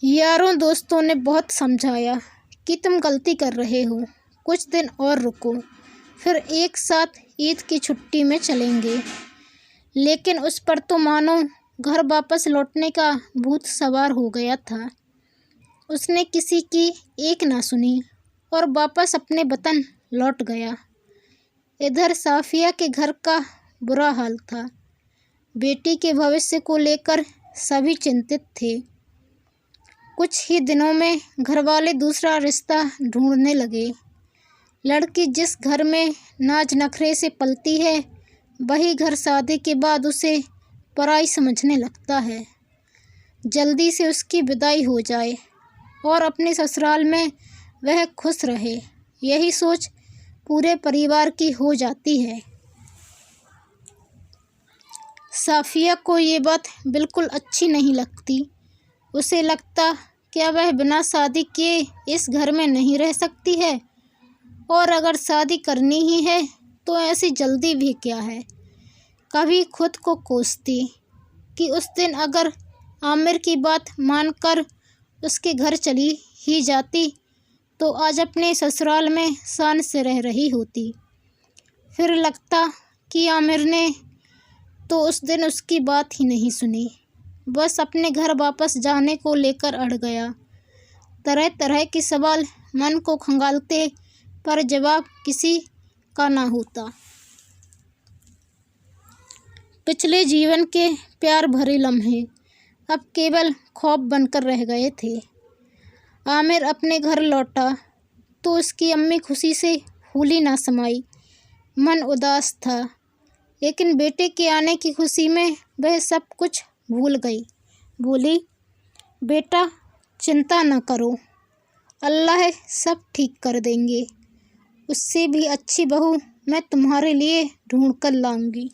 यारों दोस्तों ने बहुत समझाया कि तुम गलती कर रहे हो, कुछ दिन और रुको, फिर एक साथ ईद की छुट्टी में चलेंगे। लेकिन उस पर तो मानो घर वापस लौटने का भूत सवार हो गया था। उसने किसी की एक ना सुनी और वापस अपने वतन लौट गया। इधर साफिया के घर का बुरा हाल था। बेटी के भविष्य को लेकर सभी चिंतित थे। कुछ ही दिनों में घरवाले दूसरा रिश्ता ढूंढने लगे। लड़की जिस घर में नाज नखरे से पलती है, वही घर शादी के बाद उसे पराई समझने लगता है। जल्दी से उसकी विदाई हो जाए और अपने ससुराल में वह खुश रहे, यही सोच पूरे परिवार की हो जाती है। साफिया को ये बात बिल्कुल अच्छी नहीं लगती। उसे लगता क्या वह बिना शादी किए इस घर में नहीं रह सकती है? और अगर शादी करनी ही है तो ऐसी जल्दी भी क्या है? कभी खुद को कोसती कि उस दिन अगर आमिर की बात मानकर उसके घर चली ही जाती तो आज अपने ससुराल में शान से रह रही होती। फिर लगता कि आमिर ने तो उस दिन उसकी बात ही नहीं सुनी, बस अपने घर वापस जाने को लेकर अड़ गया। तरह तरह के सवाल मन को खंगालते पर जवाब किसी का ना होता। पिछले जीवन के प्यार भरे लम्हे अब केवल खौफ बनकर रह गए थे। आमिर अपने घर लौटा तो उसकी अम्मी खुशी से फूली ना समाई। मन उदास था, लेकिन बेटे के आने की खुशी में वह सब कुछ भूल गई। बोली, बेटा चिंता न करो, अल्लाह सब ठीक कर देंगे। उससे भी अच्छी बहू मैं तुम्हारे लिए ढूंढ कर लाऊंगी।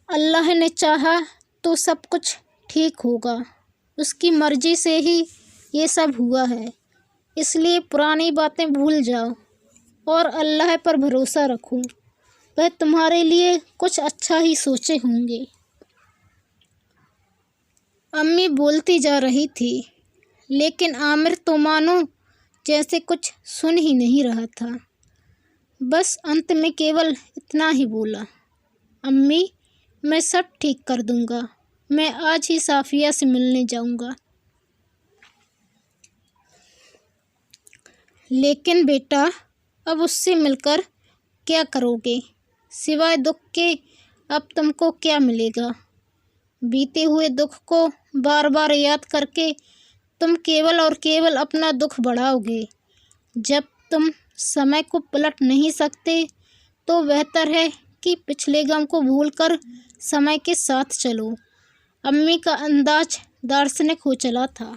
अल्लाह ने चाहा तो सब कुछ ठीक होगा। उसकी मर्जी से ही ये सब हुआ है, इसलिए पुरानी बातें भूल जाओ और अल्लाह पर भरोसा रखो। वह तुम्हारे लिए कुछ अच्छा ही सोचे होंगे। अम्मी बोलती जा रही थी, लेकिन आमिर तो मानो जैसे कुछ सुन ही नहीं रहा था। बस अंत में केवल इतना ही बोला, अम्मी मैं सब ठीक कर दूंगा। मैं आज ही साफिया से मिलने जाऊंगा। लेकिन बेटा अब उससे मिलकर क्या करोगे? सिवाय दुख के अब तुमको क्या मिलेगा? बीते हुए दुख को बार बार याद करके तुम केवल और केवल अपना दुख बढ़ाओगे। जब तुम समय को पलट नहीं सकते तो बेहतर है कि पिछले गम को भूलकर समय के साथ चलो। अम्मी का अंदाज दार्शनिक हो चला था।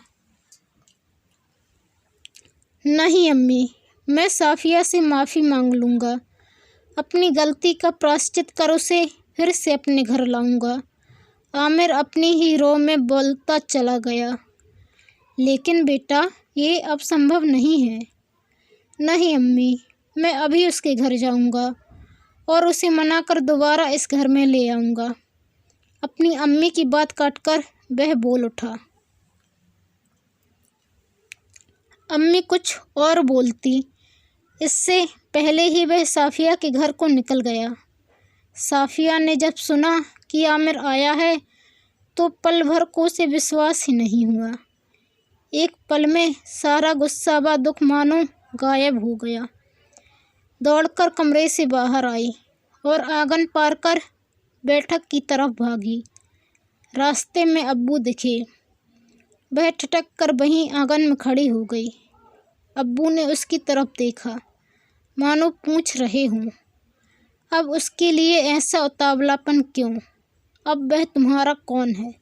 नहीं अम्मी, मैं साफिया से माफ़ी मांग लूँगा। अपनी गलती का प्रायश्चित कर उसे फिर से अपने घर लाऊंगा। आमिर अपनी ही रो में बोलता चला गया। लेकिन बेटा ये अब संभव नहीं है। नहीं अम्मी, मैं अभी उसके घर जाऊंगा और उसे मनाकर दोबारा इस घर में ले आऊँगा। अपनी अम्मी की बात काटकर वह बोल उठा। अम्मी कुछ और बोलती, इससे पहले ही वह साफिया के घर को निकल गया। साफिया ने जब सुना कि आमिर आया है तो पल भर को उसे विश्वास ही नहीं हुआ। एक पल में सारा गुस्सा व दुख मानो गायब हो गया। दौड़कर कमरे से बाहर आई और आंगन पार कर बैठक की तरफ भागी। रास्ते में अब्बू दिखे। वह ठिठक कर वहीं आंगन में खड़ी हो गई। अब्बू ने उसकी तरफ देखा, मानो पूछ रहे हों, अब उसके लिए ऐसा उतावलापन क्यों? अब वह तुम्हारा कौन है?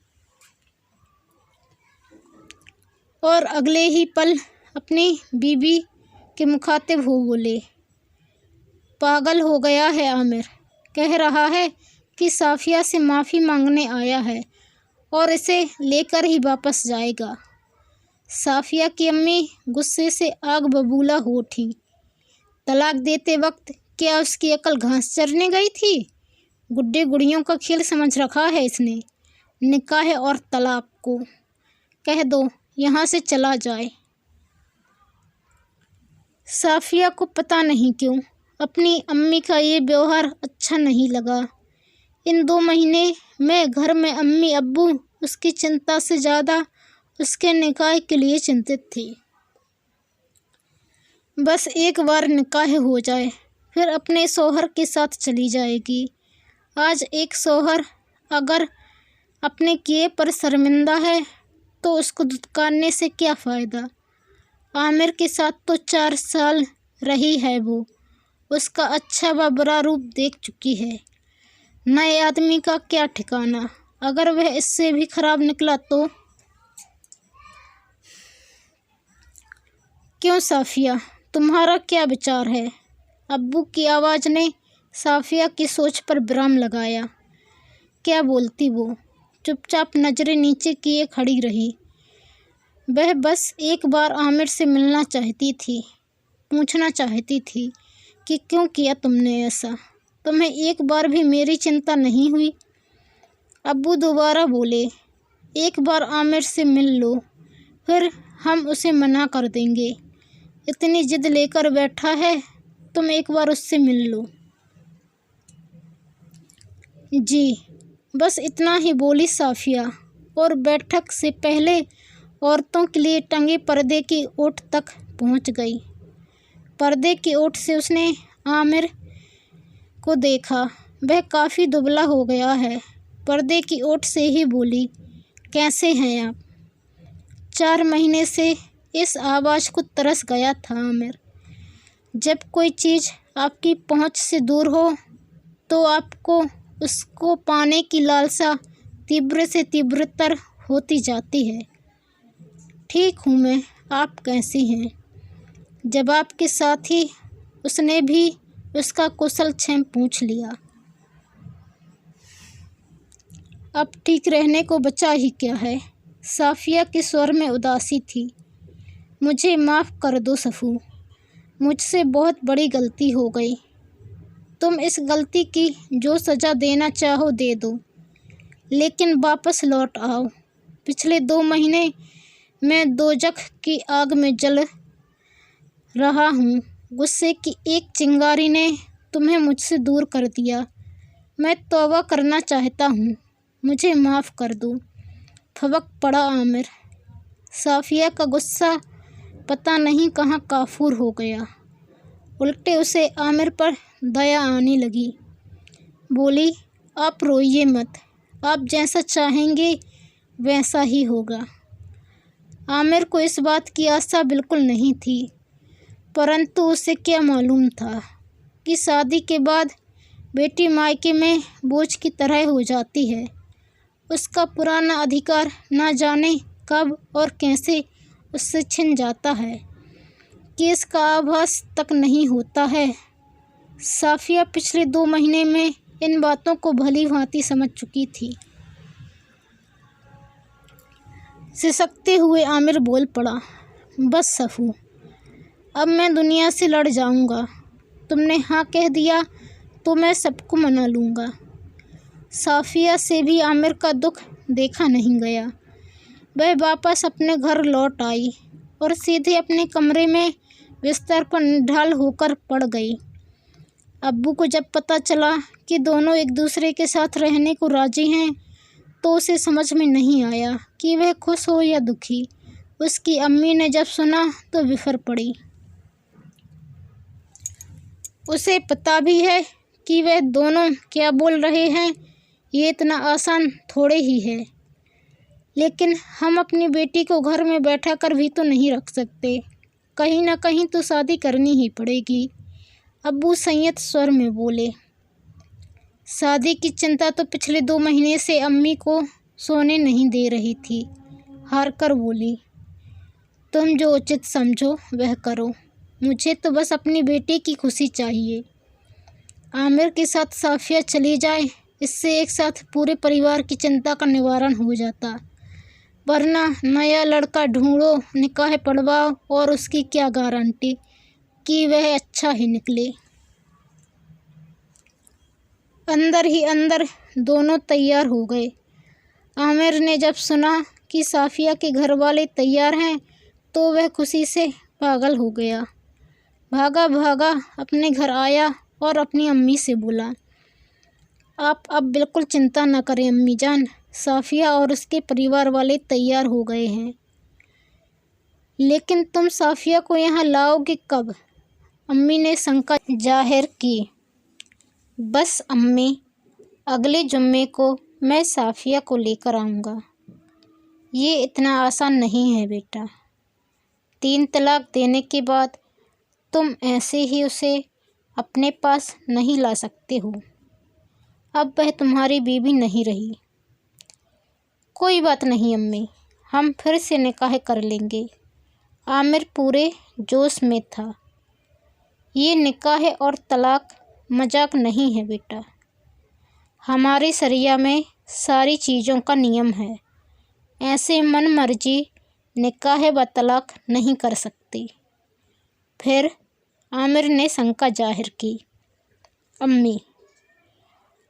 और अगले ही पल अपनी बीबी के मुखातिब हो बोले, पागल हो गया है आमिर। कह रहा है कि साफिया से माफ़ी मांगने आया है और इसे लेकर ही वापस जाएगा। साफिया की अम्मी गुस्से से आग बबूला हो उठी। तलाक देते वक्त क्या उसकी अकल घास चरने गई थी? गुड्डे गुड़ियों का खेल समझ रखा है इसने। निकाह और तलाक को कह दो यहाँ से चला जाए। साफिया को पता नहीं क्यों अपनी अम्मी का ये व्यवहार अच्छा नहीं लगा। इन 2 महीने में घर में अम्मी अब्बू उसकी चिंता से ज़्यादा उसके निकाह के लिए चिंतित थी। बस एक बार निकाह हो जाए फिर अपने शौहर के साथ चली जाएगी। आज एक शौहर अगर अपने किए पर शर्मिंदा है तो उसको धुतकारने से क्या फ़ायदा? आमिर के साथ तो 4 साल रही है वो। उसका अच्छा व बुरा रूप देख चुकी है। नए आदमी का क्या ठिकाना? अगर वह इससे भी खराब निकला तो? क्यों साफिया, तुम्हारा क्या विचार है? अब्बू की आवाज़ ने साफिया की सोच पर विराम लगाया। क्या बोलती वो? चुपचाप नज़रें नीचे किए खड़ी रही। वह बस एक बार आमिर से मिलना चाहती थी, पूछना चाहती थी कि क्यों किया तुमने ऐसा। तुम्हें एक बार भी मेरी चिंता नहीं हुई? अब्बू दोबारा बोले, एक बार आमिर से मिल लो, फिर हम उसे मना कर देंगे। इतनी जिद लेकर बैठा है, तुम एक बार उससे मिल लो। जी, बस इतना ही बोली साफिया और बैठक से पहले औरतों के लिए टंगे पर्दे की ओट तक पहुंच गई। पर्दे की ओट से उसने आमिर को देखा। वह काफ़ी दुबला हो गया है। पर्दे की ओट से ही बोली, कैसे हैं आप? 4 महीने से इस आवाज़ को तरस गया था आमिर। जब कोई चीज़ आपकी पहुंच से दूर हो तो आपको उसको पाने की लालसा तीव्र से तीव्रतर होती जाती है। ठीक हूँ मैं, आप कैसी हैं? जवाब के साथ ही उसने भी उसका कुशल क्षेम पूछ लिया। अब ठीक रहने को बचा ही क्या है? साफिया के स्वर में उदासी थी। मुझे माफ़ कर दो सफ़ू, मुझसे बहुत बड़ी गलती हो गई। तुम इस गलती की जो सज़ा देना चाहो दे दो, लेकिन वापस लौट आओ। पिछले 2 महीने मैं दोजख की आग में जल रहा हूँ। गुस्से की एक चिंगारी ने तुम्हें मुझसे दूर कर दिया। मैं तौबा करना चाहता हूँ, मुझे माफ़ कर दो। फबक पड़ा आमिर। साफिया का गुस्सा पता नहीं कहाँ काफूर हो गया। उल्टे उसे आमिर पर दया आने लगी। बोली, आप रोइए मत, आप जैसा चाहेंगे वैसा ही होगा। आमिर को इस बात की आशा बिल्कुल नहीं थी, परंतु उसे क्या मालूम था कि शादी के बाद बेटी मायके में बोझ की तरह हो जाती है। उसका पुराना अधिकार न जाने कब और कैसे उससे छिन जाता है कि इसका आभास तक नहीं होता है। साफिया पिछले 2 महीने में इन बातों को भली भांति समझ चुकी थी। सिसकते हुए आमिर बोल पड़ा, बस सफ़ू, अब मैं दुनिया से लड़ जाऊंगा। तुमने हाँ कह दिया तो मैं सबको मना लूँगा। साफिया से भी आमिर का दुख देखा नहीं गया। वह वापस अपने घर लौट आई और सीधे अपने कमरे में बिस्तर पर निढाल होकर पड़ गई। अब्बू को जब पता चला कि दोनों एक दूसरे के साथ रहने को राजी हैं, तो उसे समझ में नहीं आया कि वह खुश हो या दुखी। उसकी अम्मी ने जब सुना तो बिफर पड़ी। उसे पता भी है कि वह दोनों क्या बोल रहे हैं, ये इतना आसान थोड़े ही है। लेकिन हम अपनी बेटी को घर में बैठा कर भी तो नहीं रख सकते, कहीं ना कहीं तो शादी करनी ही पड़ेगी। अब्बू संयत स्वर में बोले। शादी की चिंता तो पिछले 2 महीने से अम्मी को सोने नहीं दे रही थी। हार कर बोली, तुम जो उचित समझो वह करो, मुझे तो बस अपनी बेटी की खुशी चाहिए। आमिर के साथ साफिया चली जाए, इससे एक साथ पूरे परिवार की चिंता का निवारण हो जाता, वरना नया लड़का ढूंढो, निकाह पढ़वाओ और उसकी क्या गारंटी कि वह अच्छा ही निकले। अंदर ही अंदर दोनों तैयार हो गए। आमिर ने जब सुना कि साफिया के घर वाले तैयार हैं तो वह खुशी से पागल हो गया। भागा भागा अपने घर आया और अपनी अम्मी से बोला, आप अब बिल्कुल चिंता न करें अम्मी जान, साफिया और उसके परिवार वाले तैयार हो गए हैं। लेकिन तुम साफिया को यहाँ लाओगे कब? अम्मी ने शंका जाहिर की। बस अम्मी, अगले जुम्मे को मैं साफिया को लेकर आऊँगा। ये इतना आसान नहीं है बेटा। 3 तलाक देने के बाद तुम ऐसे ही उसे अपने पास नहीं ला सकते हो। अब वह तुम्हारी बीवी नहीं रही। कोई बात नहीं अम्मी, हम फिर से निकाह कर लेंगे। आमिर पूरे जोश में था। ये निकाह और तलाक मजाक नहीं है बेटा। हमारे शरिया में सारी चीज़ों का नियम है। ऐसे मन मर्जी निकाह व तलाक नहीं कर सकती। फिर आमिर ने शंका जाहिर की, अम्मी,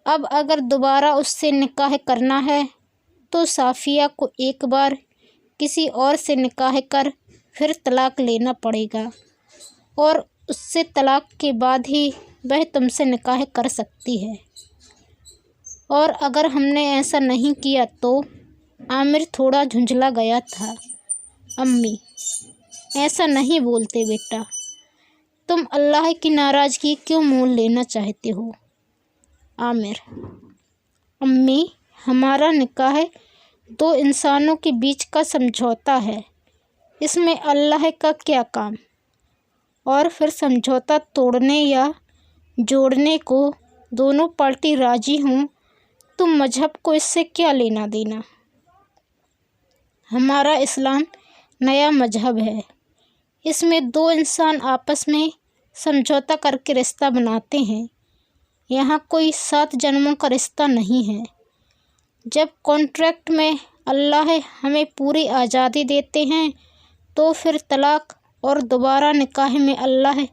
अब अगर दोबारा उससे निकाह करना है तो साफ़िया को एक बार किसी और से निकाह कर फिर तलाक लेना पड़ेगा और उससे तलाक के बाद ही वह तुमसे निकाह कर सकती है। और अगर हमने ऐसा नहीं किया तो? आमिर थोड़ा झुंझला गया था। अम्मी, ऐसा नहीं बोलते बेटा, तुम अल्लाह की नाराज़गी क्यों मोल लेना चाहते हो? आमिर, अम्मी, हमारा निकाह दो इंसानों के बीच का समझौता है, इसमें अल्लाह का क्या काम? और फिर समझौता तोड़ने या जोड़ने को दोनों पार्टी राजी हों तो मजहब को इससे क्या लेना देना? हमारा इस्लाम नया मजहब है, इसमें दो इंसान आपस में समझौता करके रिश्ता बनाते हैं। यहाँ कोई 7 जन्मों का रिश्ता नहीं है। जब कॉन्ट्रैक्ट में अल्लाह हमें पूरी आज़ादी देते हैं तो फिर तलाक और दोबारा निकाह में अल्लाह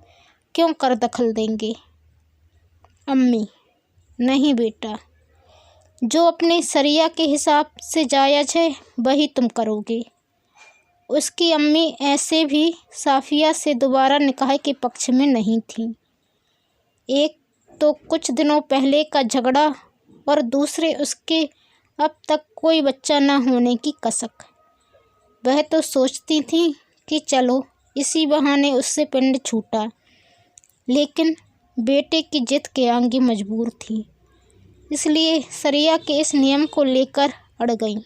क्यों कर दखल देंगे? अम्मी, नहीं बेटा, जो अपने शरिया के हिसाब से जायज़ है वही तुम करोगे। उसकी अम्मी ऐसे भी साफ़िया से दोबारा निकाह के पक्ष में नहीं थीं। एक तो कुछ दिनों पहले का झगड़ा और दूसरे उसके अब तक कोई बच्चा न होने की कसक। वह तो सोचती थी कि चलो इसी बहाने उससे पिंड छूटा, लेकिन बेटे की जिद के आगे मजबूर थी, इसलिए शरिया के इस नियम को लेकर अड़ गईं।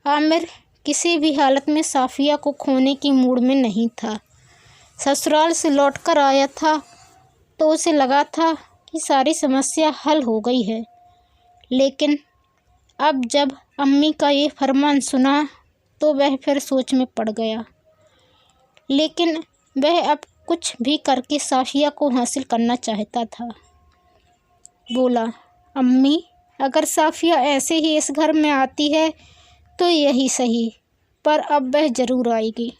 आमिर किसी भी हालत में साफ़िया को खोने की मूड में नहीं था। ससुराल से लौटकर आया था तो उसे लगा था कि सारी समस्या हल हो गई है, लेकिन अब जब अम्मी का ये फरमान सुना तो वह फिर सोच में पड़ गया। लेकिन वह अब कुछ भी करके साफ़िया को हासिल करना चाहता था। बोला, अम्मी, अगर साफ़िया ऐसे ही इस घर में आती है तो यही सही, पर अब वह ज़रूर आएगी।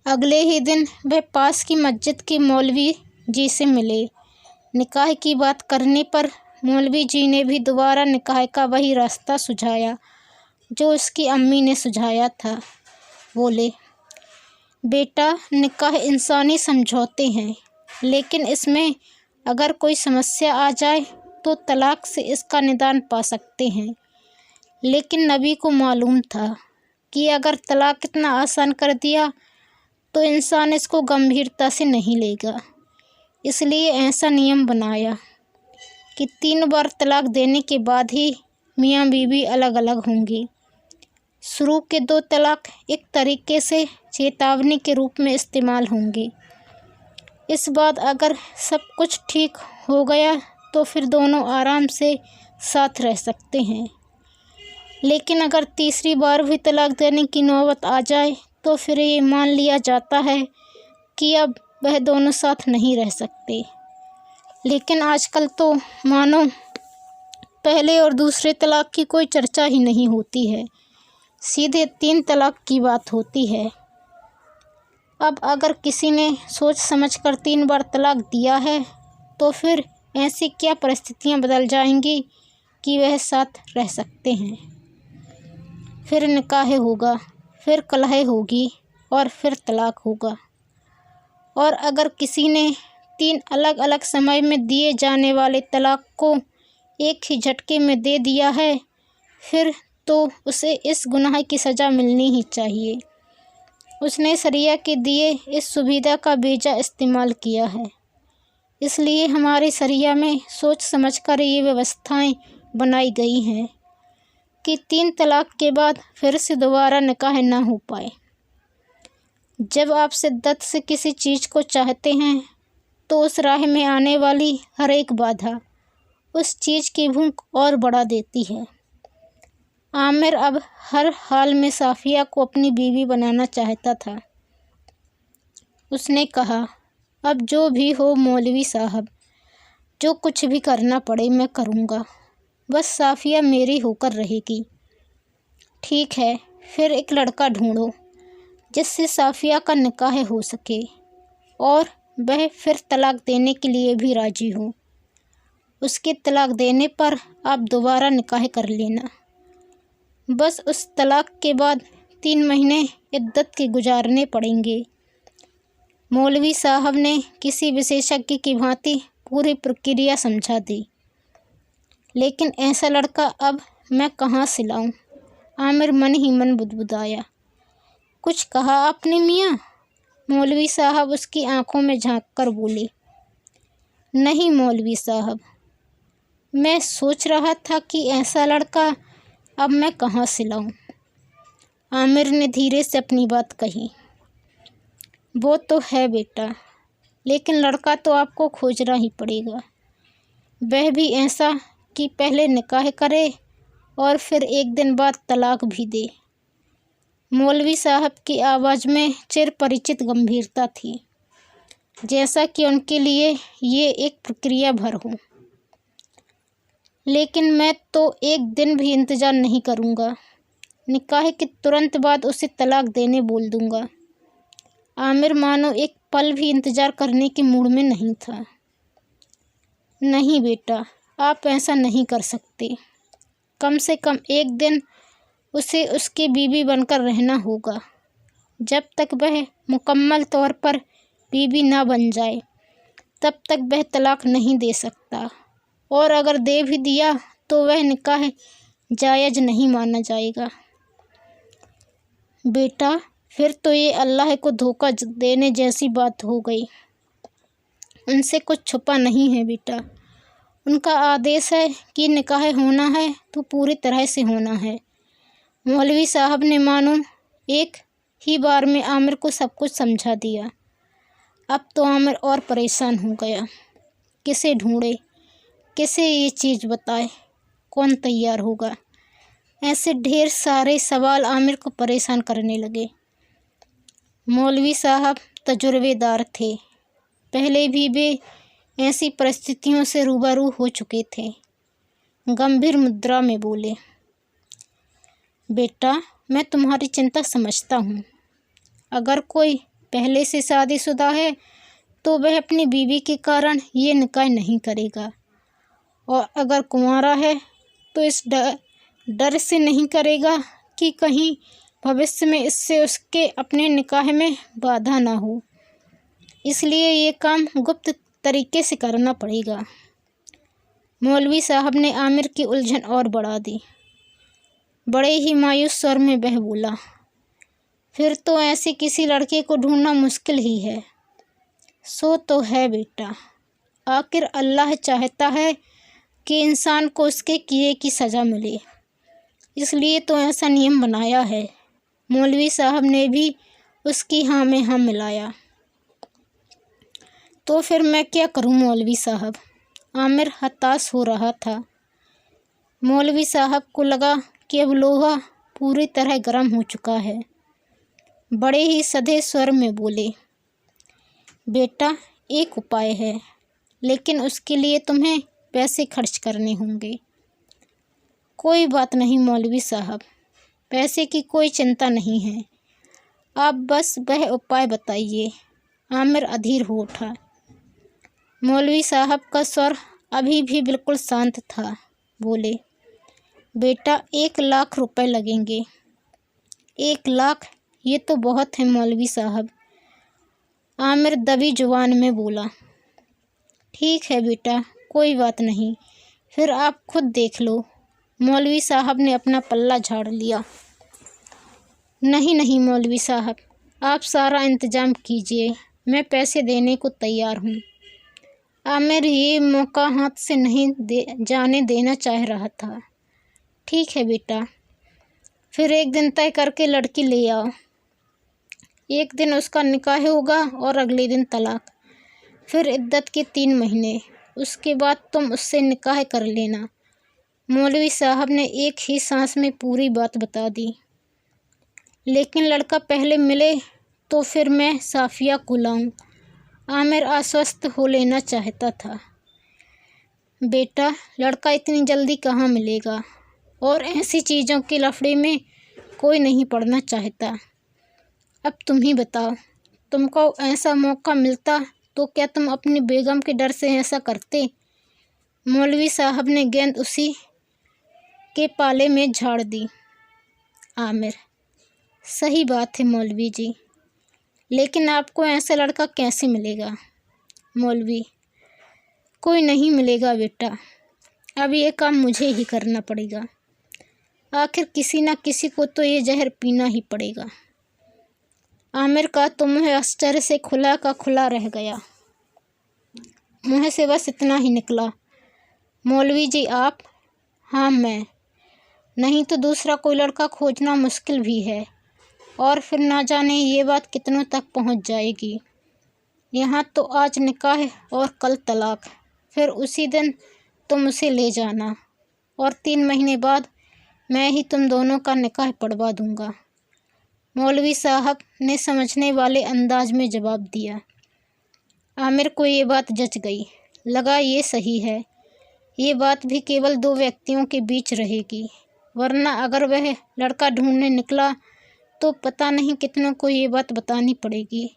अगले ही दिन वह पास की मस्जिद के मौलवी जी से मिले। निकाह की बात करने पर मौलवी जी ने भी दोबारा निकाह का वही रास्ता सुझाया जो उसकी अम्मी ने सुझाया था। बोले, बेटा, निकाह इंसानी समझौते हैं, लेकिन इसमें अगर कोई समस्या आ जाए तो तलाक से इसका निदान पा सकते हैं। लेकिन नबी को मालूम था कि अगर तलाक इतना आसान कर दिया तो इंसान इसको गंभीरता से नहीं लेगा, इसलिए ऐसा नियम बनाया कि 3 बार तलाक देने के बाद ही मियाँ बीवी अलग अलग होंगे। शुरू के 2 तलाक एक तरीके से चेतावनी के रूप में इस्तेमाल होंगे। इस बाद अगर सब कुछ ठीक हो गया तो फिर दोनों आराम से साथ रह सकते हैं। लेकिन अगर तीसरी बार भी तलाक देने की नौबत आ जाए तो फिर ये मान लिया जाता है कि अब वह दोनों साथ नहीं रह सकते। लेकिन आजकल तो मानो पहले और दूसरे तलाक की कोई चर्चा ही नहीं होती है, सीधे 3 तलाक की बात होती है। अब अगर किसी ने सोच समझकर 3 बार तलाक दिया है तो फिर ऐसी क्या परिस्थितियां बदल जाएंगी कि वह साथ रह सकते हैं। फिर निकाह होगा, फिर कलह होगी और फिर तलाक होगा। और अगर किसी ने 3 अलग अलग समय में दिए जाने वाले तलाक को एक ही झटके में दे दिया है, फिर तो उसे इस गुनाह की सज़ा मिलनी ही चाहिए। उसने शरिया के दिए इस सुविधा का बेजा इस्तेमाल किया है, इसलिए हमारे शरिया में सोच समझकर ये व्यवस्थाएं बनाई गई हैं कि 3 तलाक के बाद फिर से दोबारा निकाह ना हो पाए। जब आप शिद्दत से किसी चीज़ को चाहते हैं तो उस राह में आने वाली हर एक बाधा उस चीज़ की भूख और बढ़ा देती है। आमिर अब हर हाल में साफ़िया को अपनी बीवी बनाना चाहता था। उसने कहा, अब जो भी हो मौलवी साहब, जो कुछ भी करना पड़े मैं करूँगा, बस साफ़िया मेरी होकर रहेगी। ठीक है, फिर एक लड़का ढूंढो जिससे साफिया का निकाह हो सके और वह फिर तलाक देने के लिए भी राजी हो। उसके तलाक देने पर आप दोबारा निकाह कर लेना। बस उस तलाक के बाद 3 महीने इद्दत के गुजारने पड़ेंगे। मौलवी साहब ने किसी विशेषज्ञ की भांति पूरी प्रक्रिया समझा दी। लेकिन ऐसा लड़का अब मैं कहाँ से लाऊं? आमिर मन ही मन बुदबुदाया। कुछ कहा आपने मियाँ? मौलवी साहब उसकी आंखों में झांक कर बोले। नहीं मौलवी साहब, मैं सोच रहा था कि ऐसा लड़का अब मैं कहाँ से लाऊं। आमिर ने धीरे से अपनी बात कही। वो तो है बेटा, लेकिन लड़का तो आपको खोजना ही पड़ेगा। वह भी ऐसा कि पहले निकाह करे और फिर एक दिन बाद तलाक भी दे। मौलवी साहब की आवाज़ में चिर परिचित गंभीरता थी, जैसा कि उनके लिए ये एक प्रक्रिया भर हो। लेकिन मैं तो एक दिन भी इंतज़ार नहीं करूँगा। निकाह के तुरंत बाद उसे तलाक देने बोल दूँगा। आमिर मानो एक पल भी इंतज़ार करने के मूड में नहीं था। नहीं बेटा, आप ऐसा नहीं कर सकते। कम से कम एक दिन उसे उसकी बीवी बनकर रहना होगा। जब तक वह मुकम्मल तौर पर बीवी ना बन जाए तब तक वह तलाक नहीं दे सकता, और अगर दे भी दिया तो वह निकाह जायज़ नहीं माना जाएगा। बेटा, फिर तो ये अल्लाह को धोखा देने जैसी बात हो गई। उनसे कुछ छुपा नहीं है बेटा। उनका आदेश है कि निकाह होना है तो पूरी तरह से होना है। मौलवी साहब ने मानो एक ही बार में आमिर को सब कुछ समझा दिया। अब तो आमिर और परेशान हो गया। किसे ढूंढे, किसे ये चीज़ बताए, कौन तैयार होगा? ऐसे ढेर सारे सवाल आमिर को परेशान करने लगे। मौलवी साहब तजुर्बेदार थे। पहले भी वे ऐसी परिस्थितियों से रूबरू हो चुके थे। गंभीर मुद्रा में बोले, बेटा, मैं तुम्हारी चिंता समझता हूँ। अगर कोई पहले से शादीशुदा है तो वह अपनी बीवी के कारण ये निकाह नहीं करेगा, और अगर कुंवारा है तो इस डर से नहीं करेगा कि कहीं भविष्य में इससे उसके अपने निकाह में बाधा ना हो। इसलिए ये काम गुप्त तरीके से करना पड़ेगा। मौलवी साहब ने आमिर की उलझन और बढ़ा दी। बड़े ही मायूस स्वर में वह बोला, फिर तो ऐसे किसी लड़के को ढूंढना मुश्किल ही है। सो तो है बेटा, आखिर अल्लाह चाहता है कि इंसान को उसके किए की सज़ा मिले, इसलिए तो ऐसा नियम बनाया है। मौलवी साहब ने भी उसकी हाँ में हाँ मिलाया। तो फिर मैं क्या करूं मौलवी साहब? आमिर हताश हो रहा था। मौलवी साहब को लगा कि अब लोहा पूरी तरह गर्म हो चुका है। बड़े ही सधे स्वर में बोले, बेटा, एक उपाय है, लेकिन उसके लिए तुम्हें पैसे खर्च करने होंगे। कोई बात नहीं मौलवी साहब, पैसे की कोई चिंता नहीं है। आप बस वह उपाय बताइए। आमिर अधीर हो उठा। मौलवी साहब का स्वर अभी भी बिल्कुल शांत था। बोले, बेटा, 1 लाख रुपए लगेंगे। 1 लाख? ये तो बहुत है मौलवी साहब। आमिर दबी जुबान में बोला। ठीक है बेटा, कोई बात नहीं, फिर आप खुद देख लो। मौलवी साहब ने अपना पल्ला झाड़ लिया। नहीं नहीं मौलवी साहब, आप सारा इंतज़ाम कीजिए, मैं पैसे देने को तैयार हूँ। आमिर ये मौका हाथ से नहीं जाने देना चाह रहा था। ठीक है बेटा, फिर एक दिन तय करके लड़की ले आओ। एक दिन उसका निकाह होगा और अगले दिन तलाक, फिर इद्दत के 3 महीने। उसके बाद तुम उससे निकाह कर लेना। मौलवी साहब ने एक ही सांस में पूरी बात बता दी। लेकिन लड़का पहले मिले तो फिर मैं साफिया को लाऊं। आमिर आश्वस्त हो लेना चाहता था। बेटा, लड़का इतनी जल्दी कहाँ मिलेगा, और ऐसी चीज़ों के लफड़े में कोई नहीं पढ़ना चाहता। अब तुम ही बताओ, तुमको ऐसा मौका मिलता तो क्या तुम अपनी बेगम के डर से ऐसा करते? मौलवी साहब ने गेंद उसी के पाले में झाड़ दी। आमिर: सही बात है मौलवी जी, लेकिन आपको ऐसा लड़का कैसे मिलेगा? मौलवी: कोई नहीं मिलेगा बेटा, अब ये काम मुझे ही करना पड़ेगा। आखिर किसी न किसी को तो ये जहर पीना ही पड़ेगा। आमिर का तो मुँह आश्चर्य से खुला का खुला रह गया। मुँह से बस इतना ही निकला, मौलवी जी आप? हाँ मैं, नहीं तो दूसरा कोई लड़का खोजना मुश्किल भी है, और फिर ना जाने ये बात कितनों तक पहुंच जाएगी। यहाँ तो आज निकाह और कल तलाक, फिर उसी दिन तुम उसे ले जाना और 3 महीने बाद मैं ही तुम दोनों का निकाह पढ़वा दूंगा। मौलवी साहब ने समझने वाले अंदाज में जवाब दिया। आमिर को ये बात जच गई, लगा ये सही है, ये बात भी केवल 2 व्यक्तियों के बीच रहेगी, वरना अगर वह लड़का ढूंढने निकला तो पता नहीं कितनों को ये बात बतानी पड़ेगी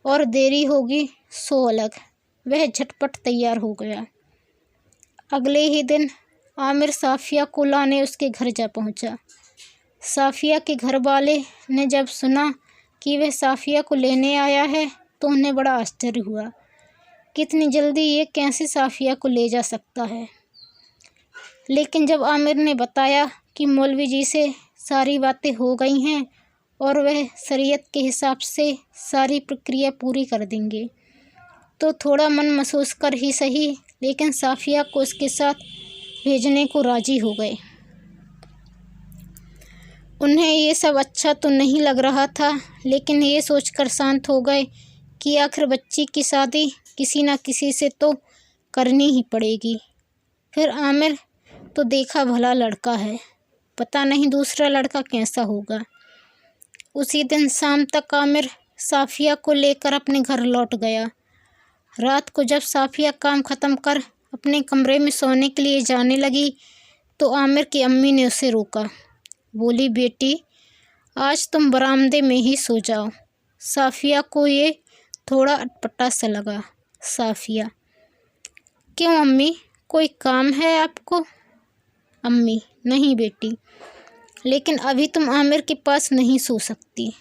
और देरी होगी सो अलग। वह झटपट तैयार हो गया। अगले ही दिन आमिर साफिया को लाने उसके घर जा पहुंचा। साफिया के घर वाले ने जब सुना कि वह साफिया को लेने आया है तो उन्हें बड़ा आश्चर्य हुआ, कितनी जल्दी ये कैसे साफिया को ले जा सकता है। लेकिन जब आमिर ने बताया कि मौलवी जी से सारी बातें हो गई हैं और वह शरीयत के हिसाब से सारी प्रक्रिया पूरी कर देंगे, तो थोड़ा मन महसूस कर ही सही, लेकिन साफिया को उसके साथ भेजने को राजी हो गए। उन्हें ये सब अच्छा तो नहीं लग रहा था, लेकिन ये सोचकर शांत हो गए कि आखिर बच्ची की शादी किसी न किसी से तो करनी ही पड़ेगी। फिर आमिर तो देखा भला लड़का है, पता नहीं दूसरा लड़का कैसा होगा। उसी दिन शाम तक आमिर साफिया को लेकर अपने घर लौट गया। रात को जब साफिया काम ख़त्म कर अपने कमरे में सोने के लिए जाने लगी तो आमिर की अम्मी ने उसे रोका। बोली, बेटी आज तुम बरामदे में ही सो जाओ। साफिया को ये थोड़ा अटपटा सा लगा। साफिया: क्यों अम्मी, कोई काम है आपको? अम्मी: नहीं बेटी, लेकिन अभी तुम आमिर के पास नहीं सो सकती।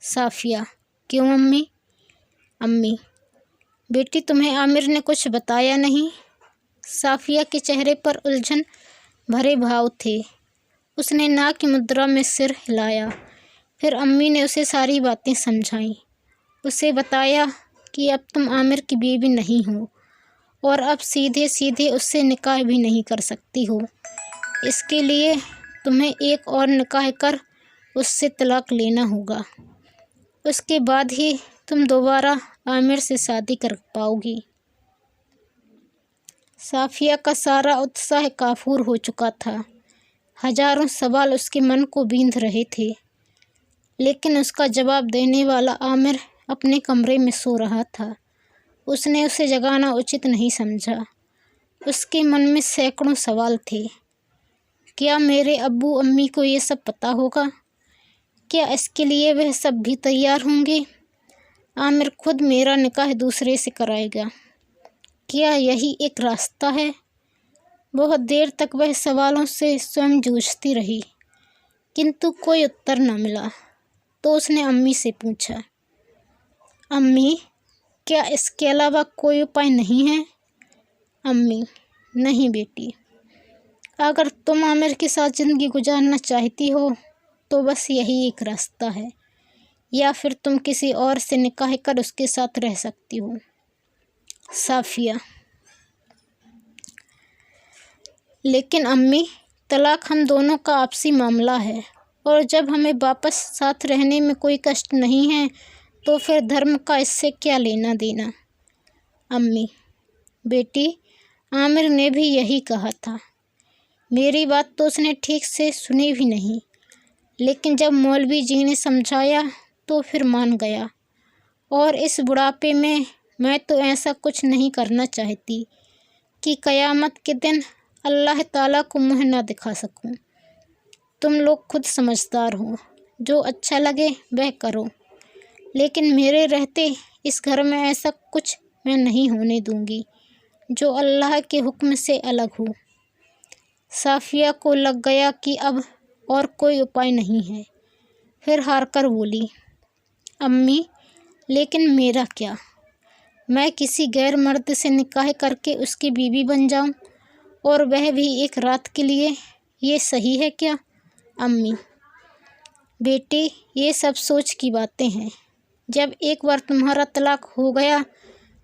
साफिया: क्यों अम्मी? अम्मी: बेटी तुम्हें आमिर ने कुछ बताया नहीं? साफिया के चेहरे पर उलझन भरे भाव थे। उसने ना की मुद्रा में सिर हिलाया। फिर अम्मी ने उसे सारी बातें समझाईं। उसे बताया कि अब तुम आमिर की बीवी नहीं हो और अब सीधे सीधे उससे निकाह भी नहीं कर सकती हो। इसके लिए तुम्हें एक और निकाह कर उससे तलाक लेना होगा। उसके बाद ही तुम दोबारा आमिर से शादी कर पाओगी। साफिया का सारा उत्साह काफूर हो चुका था। हजारों सवाल उसके मन को बींध रहे थे, लेकिन उसका जवाब देने वाला आमिर अपने कमरे में सो रहा था। उसने उसे जगाना उचित नहीं समझा। उसके मन में सैकड़ों सवाल थे। क्या मेरे अब्बू अम्मी को ये सब पता होगा? क्या इसके लिए वह सब भी तैयार होंगे? आमिर खुद मेरा निकाह दूसरे से कराएगा, क्या यही एक रास्ता है? बहुत देर तक वह सवालों से स्वयं जूझती रही, किंतु कोई उत्तर न मिला। तो उसने अम्मी से पूछा, अम्मी क्या इसके अलावा कोई उपाय नहीं है? अम्मी: नहीं बेटी, अगर तुम आमिर के साथ ज़िंदगी गुजारना चाहती हो तो बस यही एक रास्ता है, या फिर तुम किसी और से निकाह कर उसके साथ रह सकती हो। साफिया: लेकिन अम्मी, तलाक हम दोनों का आपसी मामला है, और जब हमें वापस साथ रहने में कोई कष्ट नहीं है तो फिर धर्म का इससे क्या लेना देना? अम्मी: बेटी, आमिर ने भी यही कहा था। मेरी बात तो उसने ठीक से सुनी भी नहीं, लेकिन जब मौलवी जी ने समझाया तो फिर मान गया। और इस बुढ़ापे में मैं तो ऐसा कुछ नहीं करना चाहती कि क़यामत के दिन अल्लाह ताला को मुँह ना दिखा सकूं। तुम लोग खुद समझदार हो, जो अच्छा लगे वह करो, लेकिन मेरे रहते इस घर में ऐसा कुछ मैं नहीं होने दूंगी जो अल्लाह के हुक्म से अलग हो। साफिया को लग गया कि अब और कोई उपाय नहीं है। फिर हार कर बोली, अम्मी, लेकिन मेरा क्या? मैं किसी गैर मर्द से निकाह करके उसकी बीवी बन जाऊं, और वह भी एक रात के लिए? ये सही है क्या? अम्मी, बेटी, ये सब सोच की बातें हैं। जब एक बार तुम्हारा तलाक हो गया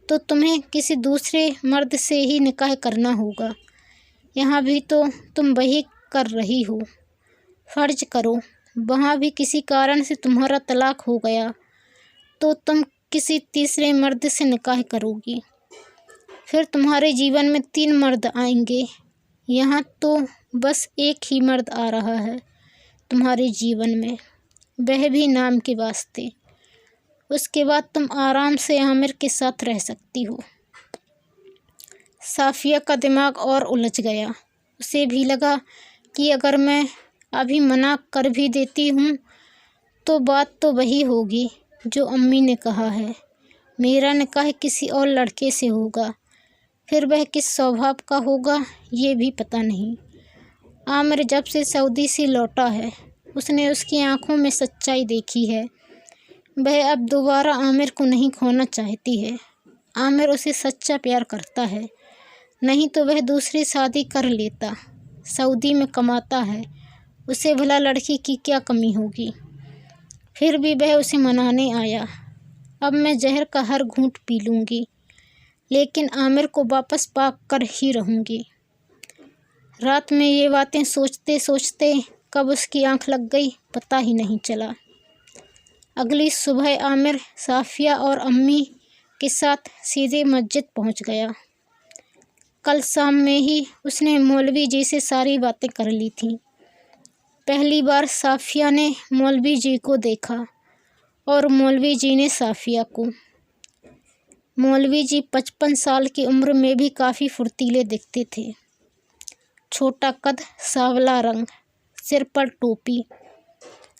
तो तुम्हें किसी दूसरे मर्द से ही निकाह करना होगा। यहाँ भी तो तुम वही कर रही हो। फ़र्ज करो वहाँ भी किसी कारण से तुम्हारा तलाक हो गया तो तुम किसी तीसरे मर्द से निकाह करोगी। फिर तुम्हारे जीवन में 3 मर्द आएंगे। यहाँ तो बस एक ही मर्द आ रहा है तुम्हारे जीवन में, वह भी नाम के वास्ते। उसके बाद तुम आराम से आमिर के साथ रह सकती हो। साफिया का दिमाग और उलझ गया। उसे भी लगा कि अगर मैं अभी मना कर भी देती हूँ तो बात तो वही होगी जो अम्मी ने कहा है, मेरा निकाह किसी और लड़के से होगा। फिर वह किस स्वभाव का होगा ये भी पता नहीं। आमिर जब से सऊदी से लौटा है उसने उसकी आंखों में सच्चाई देखी है। वह अब दोबारा आमिर को नहीं खोना चाहती है। आमिर उसे सच्चा प्यार करता है, नहीं तो वह दूसरी शादी कर लेता। सऊदी में कमाता है, उसे भला लड़की की क्या कमी होगी। फिर भी वह उसे मनाने आया। अब मैं जहर का हर घूंट पी लूँगी, लेकिन आमिर को वापस पा कर ही रहूँगी। रात में ये बातें सोचते सोचते कब उसकी आंख लग गई पता ही नहीं चला। अगली सुबह आमिर साफिया और अम्मी के साथ सीधे मस्जिद पहुंच गया। कल शाम में ही उसने मौलवी जी से सारी बातें कर ली थीं। पहली बार साफिया ने मौलवी जी को देखा और मौलवी जी ने साफिया को। मौलवी जी 55 साल की उम्र में भी काफ़ी फुर्तीले दिखते थे। छोटा कद, सांवला रंग, सिर पर टोपी,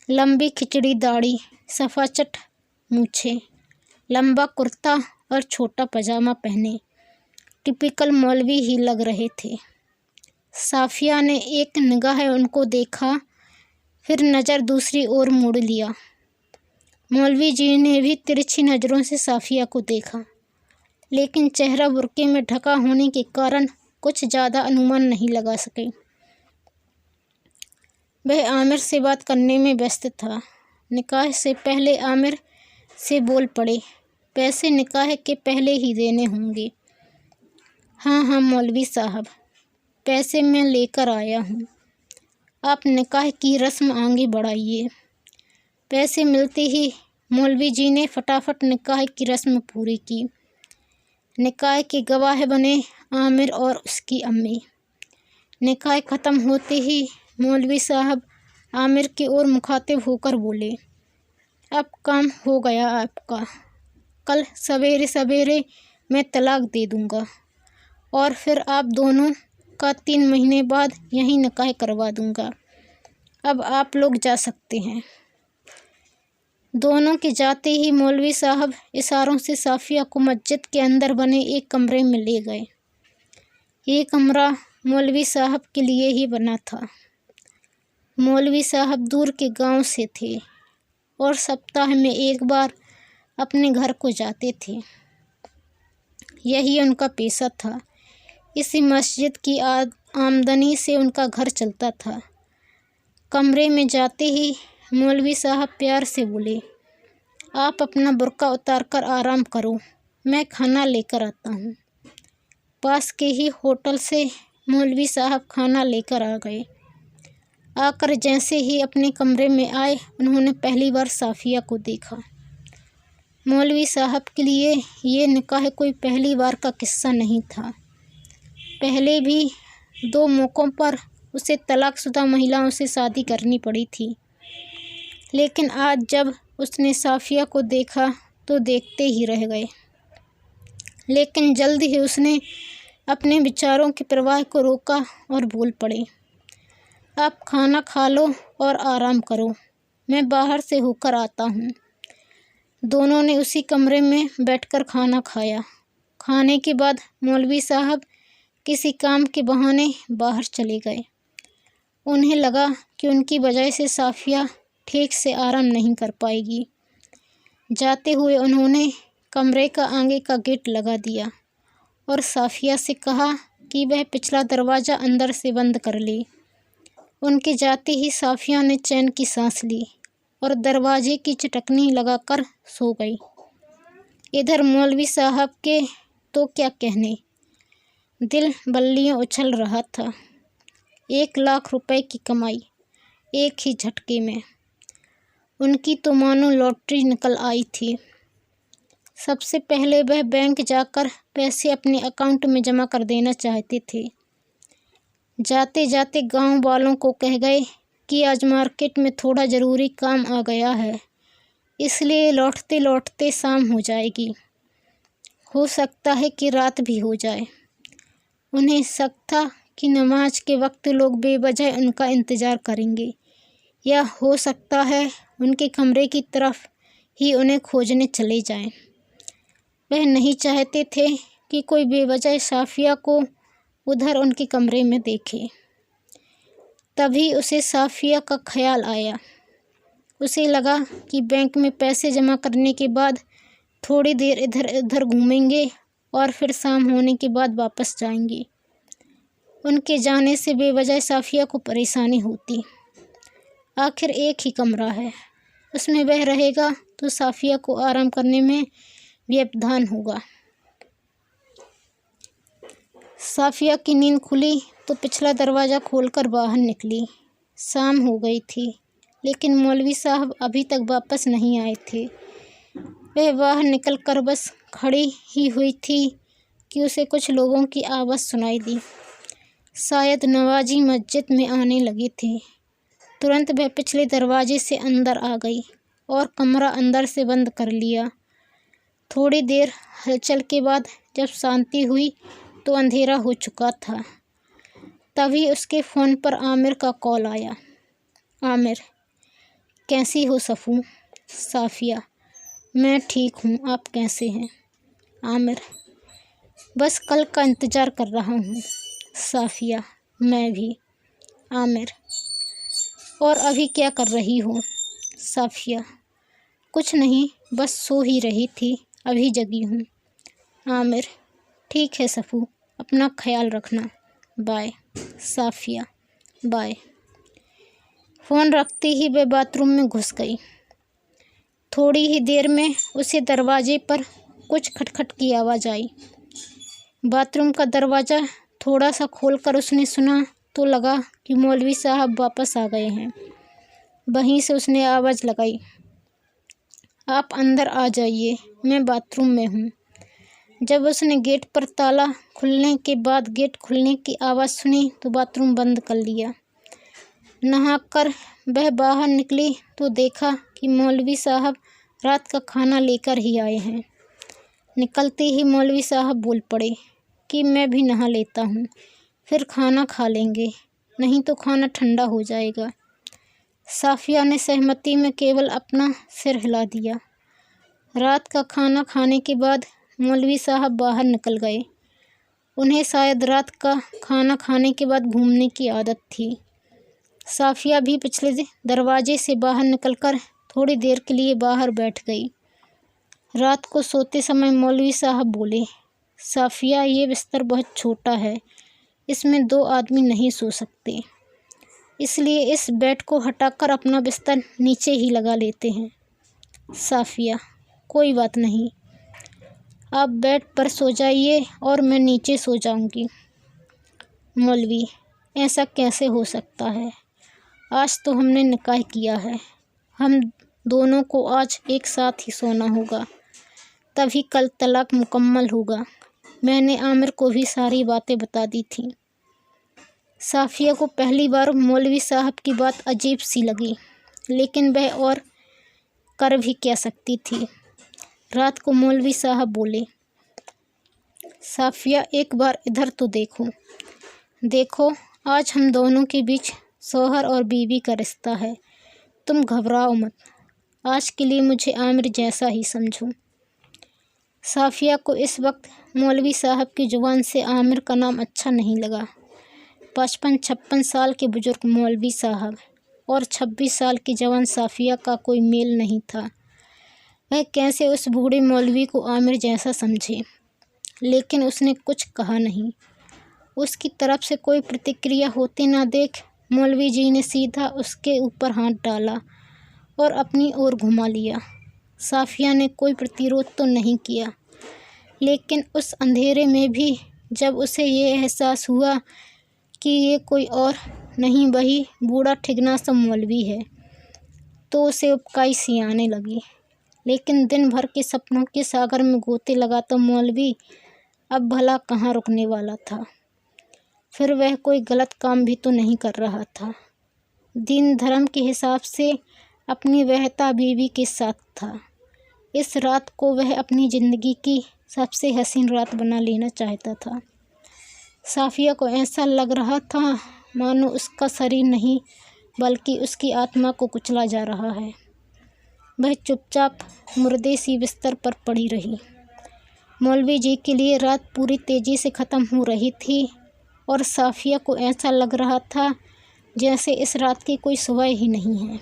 लंबी खिचड़ी दाढ़ी, सफ़ाचट मूछें, लंबा कुर्ता और छोटा पजामा पहने टिपिकल मौलवी ही लग रहे थे। साफिया ने एक निगाह उनको देखा, फिर नज़र दूसरी ओर मोड़ लिया। मौलवी जी ने भी तिरछी नज़रों से साफिया को देखा, लेकिन चेहरा बुर्के में ढका होने के कारण कुछ ज़्यादा अनुमान नहीं लगा सके। वह आमिर से बात करने में व्यस्त था। निकाह से पहले आमिर से बोल पड़े, पैसे निकाह के पहले ही देने होंगे। हाँ मौलवी साहब, पैसे मैं लेकर आया हूँ, आप निकाह की रस्म आगे बढ़ाइए। पैसे मिलते ही मौलवी जी ने फटाफट निकाह की रस्म पूरी की। निकाह के गवाह बने आमिर और उसकी अम्मी। निकाह ख़त्म होते ही मौलवी साहब आमिर की ओर मुखातिब होकर बोले, अब काम हो गया आपका। कल सवेरे सवेरे मैं तलाक दे दूँगा और फिर आप दोनों का 3 महीने बाद यहीं निकाह करवा दूँगा। अब आप लोग जा सकते हैं। दोनों के जाते ही मौलवी साहब इशारों से साफिया को मस्जिद के अंदर बने एक कमरे में ले गए। ये कमरा मौलवी साहब के लिए ही बना था। मौलवी साहब दूर के गांव से थे और सप्ताह में एक बार अपने घर को जाते थे। यही उनका पेशा था। इसी मस्जिद की आमदनी से उनका घर चलता था। कमरे में जाते ही मौलवी साहब प्यार से बोले, आप अपना बुर्का उतार कर आराम करो, मैं खाना लेकर आता हूँ। पास के ही होटल से मौलवी साहब खाना लेकर आ गए। आकर जैसे ही अपने कमरे में आए, उन्होंने पहली बार साफिया को देखा। मौलवी साहब के लिए ये निकाह कोई पहली बार का किस्सा नहीं था। पहले भी 2 मौक़ों पर उसे तलाकशुदा महिलाओं से शादी करनी पड़ी थी, लेकिन आज जब उसने साफिया को देखा तो देखते ही रह गए। लेकिन जल्द ही उसने अपने विचारों की प्रवाह को रोका और बोल पड़े, आप खाना खा लो और आराम करो, मैं बाहर से होकर आता हूँ। दोनों ने उसी कमरे में बैठकर खाना खाया। खाने के बाद मौलवी साहब किसी काम के बहाने बाहर चले गए। उन्हें लगा कि उनकी वजह से साफिया ठीक से आराम नहीं कर पाएगी। जाते हुए उन्होंने कमरे का आगे का गेट लगा दिया और साफिया से कहा कि वह पिछला दरवाज़ा अंदर से बंद कर ले। उनके जाते ही साफिया ने चैन की सांस ली और दरवाजे की चटकनी लगाकर सो गई। इधर मौलवी साहब के तो क्या कहने, दिल बल्लियों उछल रहा था। 1 लाख रुपए की कमाई एक ही झटके में। उनकी तो मानो लॉटरी निकल आई थी। सबसे पहले वह बैंक जाकर पैसे अपने अकाउंट में जमा कर देना चाहते थे। जाते जाते गांव वालों को कह गए कि आज मार्केट में थोड़ा ज़रूरी काम आ गया है, इसलिए लौटते लौटते शाम हो जाएगी। हो सकता है कि रात भी हो जाए। उन्हें शक था कि नमाज के वक्त लोग बेवजह उनका इंतज़ार करेंगे, या हो सकता है उनके कमरे की तरफ ही उन्हें खोजने चले जाएं। वह नहीं चाहते थे कि कोई बेवजह साफिया को उधर उनके कमरे में देखे। तभी उसे साफिया का ख्याल आया। उसे लगा कि बैंक में पैसे जमा करने के बाद थोड़ी देर इधर उधर घूमेंगे और फिर शाम होने के बाद वापस जाएंगे। उनके जाने से बेवजह साफिया को परेशानी होती। आखिर एक ही कमरा है, उसमें वह रहेगा तो साफिया को आराम करने में व्यवधान होगा। साफिया की नींद खुली तो पिछला दरवाज़ा खोलकर बाहर निकली। शाम हो गई थी, लेकिन मौलवी साहब अभी तक वापस नहीं आए थे। वह बाहर निकलकर बस खड़ी ही हुई थी कि उसे कुछ लोगों की आवाज़ सुनाई दी। शायद नवाजी मस्जिद में आने लगे थे। तुरंत वह पिछले दरवाजे से अंदर आ गई और कमरा अंदर से बंद कर लिया। थोड़ी देर हलचल के बाद जब शांति हुई तो अंधेरा हो चुका था। तभी उसके फ़ोन पर आमिर का कॉल आया। आमिर, कैसी हो सफ़ू? साफिया, मैं ठीक हूँ, आप कैसे हैं? आमिर, बस कल का इंतज़ार कर रहा हूँ। साफिया, मैं भी। आमिर, और अभी क्या कर रही हो? साफिया, कुछ नहीं, बस सो ही रही थी, अभी जगी हूँ। आमिर, ठीक है सफ़ू, अपना ख्याल रखना, बाय। साफिया, बाय। फ़ोन रखते ही वह बाथरूम में घुस गई। थोड़ी ही देर में उसे दरवाजे पर कुछ खटखट की आवाज़ आई। बाथरूम का दरवाज़ा थोड़ा सा खोलकर उसने सुना तो लगा कि मौलवी साहब वापस आ गए हैं। वहीं से उसने आवाज़ लगाई, आप अंदर आ जाइए, मैं बाथरूम में हूँ। जब उसने गेट पर ताला खुलने के बाद गेट खुलने की आवाज़ सुनी तो बाथरूम बंद कर लिया। नहाकर वह बाहर निकली तो देखा कि मौलवी साहब रात का खाना लेकर ही आए हैं। निकलते ही मौलवी साहब बोल पड़े कि मैं भी नहा लेता हूँ, फिर खाना खा लेंगे, नहीं तो खाना ठंडा हो जाएगा। साफिया ने सहमति में केवल अपना सिर हिला दिया। रात का खाना खाने के बाद मौलवी साहब बाहर निकल गए। उन्हें शायद रात का खाना खाने के बाद घूमने की आदत थी। साफिया भी पिछले दरवाजे से बाहर निकलकर थोड़ी देर के लिए बाहर बैठ गई। रात को सोते समय मौलवी साहब बोले, साफिया, ये बिस्तर बहुत छोटा है, इसमें 2 आदमी नहीं सो सकते, इसलिए इस बेड को हटाकर अपना बिस्तर नीचे ही लगा लेते हैं। साफिया, कोई बात नहीं, आप बेड पर सो जाइए और मैं नीचे सो जाऊंगी। मौलवी, ऐसा कैसे हो सकता है? आज तो हमने निकाह किया है, हम दोनों को आज एक साथ ही सोना होगा, तभी कल तलाक मुकम्मल होगा। मैंने आमिर को भी सारी बातें बता दी थी। साफिया को पहली बार मौलवी साहब की बात अजीब सी लगी, लेकिन वह और कर भी क्या सकती थी। रात को मौलवी साहब बोले, साफिया, एक बार इधर तो देखो, आज हम दोनों के बीच शौहर और बीवी का रिश्ता है। तुम घबराओ मत, आज के लिए मुझे आमिर जैसा ही समझो। साफिया को इस वक्त मौलवी साहब की जुबान से आमिर का नाम अच्छा नहीं लगा। 55-56 साल के बुजुर्ग मौलवी साहब और 26 साल की जवान साफिया का कोई मेल नहीं था। वह कैसे उस बूढ़े मौलवी को आमिर जैसा समझे, लेकिन उसने कुछ कहा नहीं। उसकी तरफ से कोई प्रतिक्रिया होते ना देख मौलवी जी ने सीधा उसके ऊपर हाथ डाला और अपनी ओर घुमा लिया। साफिया ने कोई प्रतिरोध तो नहीं किया, लेकिन उस अंधेरे में भी जब उसे ये एहसास हुआ कि ये कोई और नहीं वही बूढ़ा ठिगना सा मौलवी है, तो उसे उबकाई सी आने लगी। लेकिन दिन भर के सपनों के सागर में गोते लगाता मौलवी अब भला कहाँ रुकने वाला था। फिर वह कोई गलत काम भी तो नहीं कर रहा था। दीन धर्म के हिसाब से अपनी वहता बीवी के साथ था। इस रात को वह अपनी ज़िंदगी की सबसे हसीन रात बना लेना चाहता था। साफिया को ऐसा लग रहा था मानो उसका शरीर नहीं बल्कि उसकी आत्मा को कुचला जा रहा है। वह चुपचाप मुर्दे सी बिस्तर पर पड़ी रही। मौलवी जी के लिए रात पूरी तेज़ी से ख़त्म हो रही थी और साफिया को ऐसा लग रहा था जैसे इस रात की कोई सुबह ही नहीं है।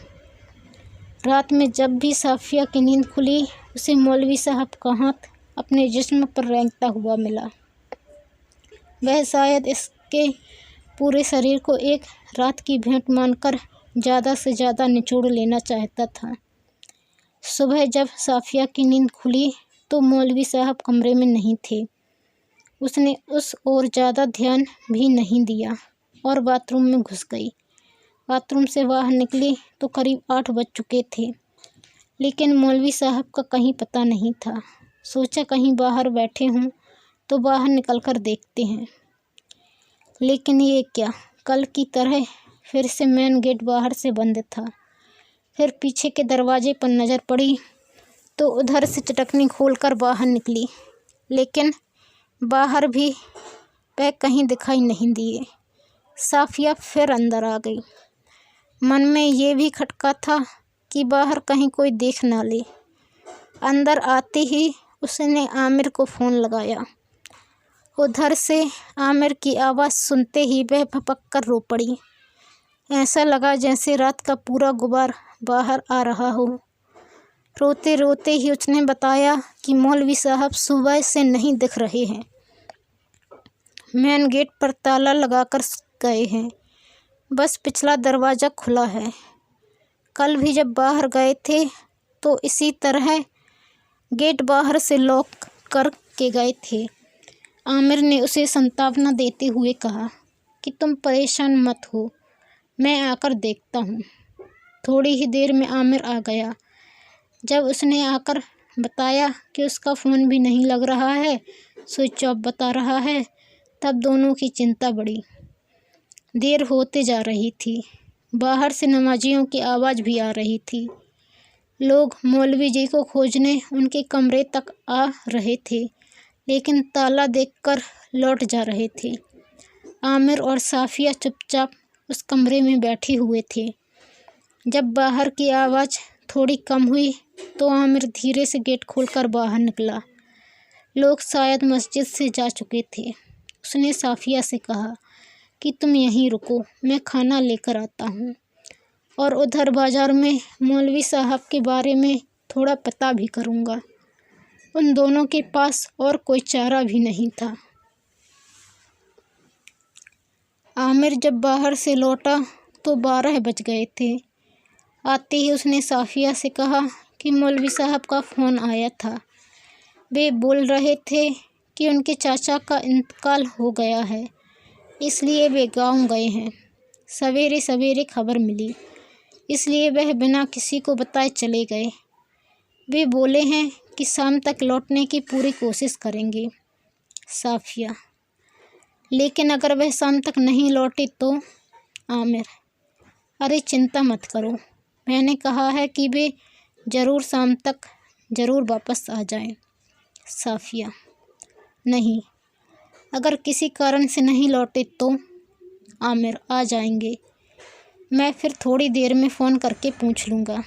रात में जब भी साफिया की नींद खुली, उसे मौलवी साहब का हाथ अपने जिस्म पर रेंगता हुआ मिला। वह शायद इसके पूरे शरीर को एक रात की भेंट मानकर ज़्यादा से ज़्यादा निचोड़ लेना चाहता था। सुबह जब साफिया की नींद खुली तो मौलवी साहब कमरे में नहीं थे। उसने उस ओर ज़्यादा ध्यान भी नहीं दिया और बाथरूम में घुस गई। बाथरूम से बाहर निकली तो करीब 8 बज चुके थे, लेकिन मौलवी साहब का कहीं पता नहीं था। सोचा कहीं बाहर बैठे हों तो बाहर निकलकर देखते हैं, लेकिन ये क्या, कल की तरह फिर से मेन गेट बाहर से बंद था। फिर पीछे के दरवाजे पर नज़र पड़ी तो उधर से चटकनी खोलकर बाहर निकली, लेकिन बाहर भी वह कहीं दिखाई नहीं दिए। साफिया फिर अंदर आ गई। मन में ये भी खटका था कि बाहर कहीं कोई देख ना ले। अंदर आते ही उसने आमिर को फ़ोन लगाया। उधर से आमिर की आवाज़ सुनते ही वह भपक कर रो पड़ी। ऐसा लगा जैसे रात का पूरा गुबार बाहर आ रहा हो। रोते रोते ही उसने बताया कि मौलवी साहब सुबह से नहीं दिख रहे हैं। मेन गेट पर ताला लगाकर गए हैं, बस पिछला दरवाज़ा खुला है। कल भी जब बाहर गए थे तो इसी तरह गेट बाहर से लॉक कर के गए थे। आमिर ने उसे सांत्वना देते हुए कहा कि तुम परेशान मत हो, मैं आकर देखता हूँ। थोड़ी ही देर में आमिर आ गया। जब उसने आकर बताया कि उसका फ़ोन भी नहीं लग रहा है, स्विच ऑफ बता रहा है, तब दोनों की चिंता बढ़ी। देर होते जा रही थी। बाहर से नमाजियों की आवाज़ भी आ रही थी। लोग मौलवी जी को खोजने उनके कमरे तक आ रहे थे, लेकिन ताला देखकर लौट जा रहे थे। आमिर और साफिया चुपचाप उस कमरे में बैठे हुए थे। जब बाहर की आवाज़ थोड़ी कम हुई तो आमिर धीरे से गेट खोलकर बाहर निकला। लोग शायद मस्जिद से जा चुके थे। उसने साफिया से कहा कि तुम यहीं रुको, मैं खाना लेकर आता हूँ, और उधर बाज़ार में मौलवी साहब के बारे में थोड़ा पता भी करूँगा। उन दोनों के पास और कोई चारा भी नहीं था। आमिर जब बाहर से लौटा तो 12 बज गए थे। आते ही उसने साफिया से कहा कि मौलवी साहब का फ़ोन आया था। वे बोल रहे थे कि उनके चाचा का इंतकाल हो गया है, इसलिए वे गांव गए हैं। सवेरे सवेरे खबर मिली, इसलिए वह बिना किसी को बताए चले गए। वे बोले हैं कि शाम तक लौटने की पूरी कोशिश करेंगे। साफिया: लेकिन अगर वह शाम तक नहीं लौटे तो? आमिर: अरे चिंता मत करो, मैंने कहा है कि वे ज़रूर शाम तक ज़रूर वापस आ जाएं। साफिया: नहीं, अगर किसी कारण से नहीं लौटे तो? आमिर: आ जाएंगे, मैं फिर थोड़ी देर में फ़ोन करके पूछ लूँगा।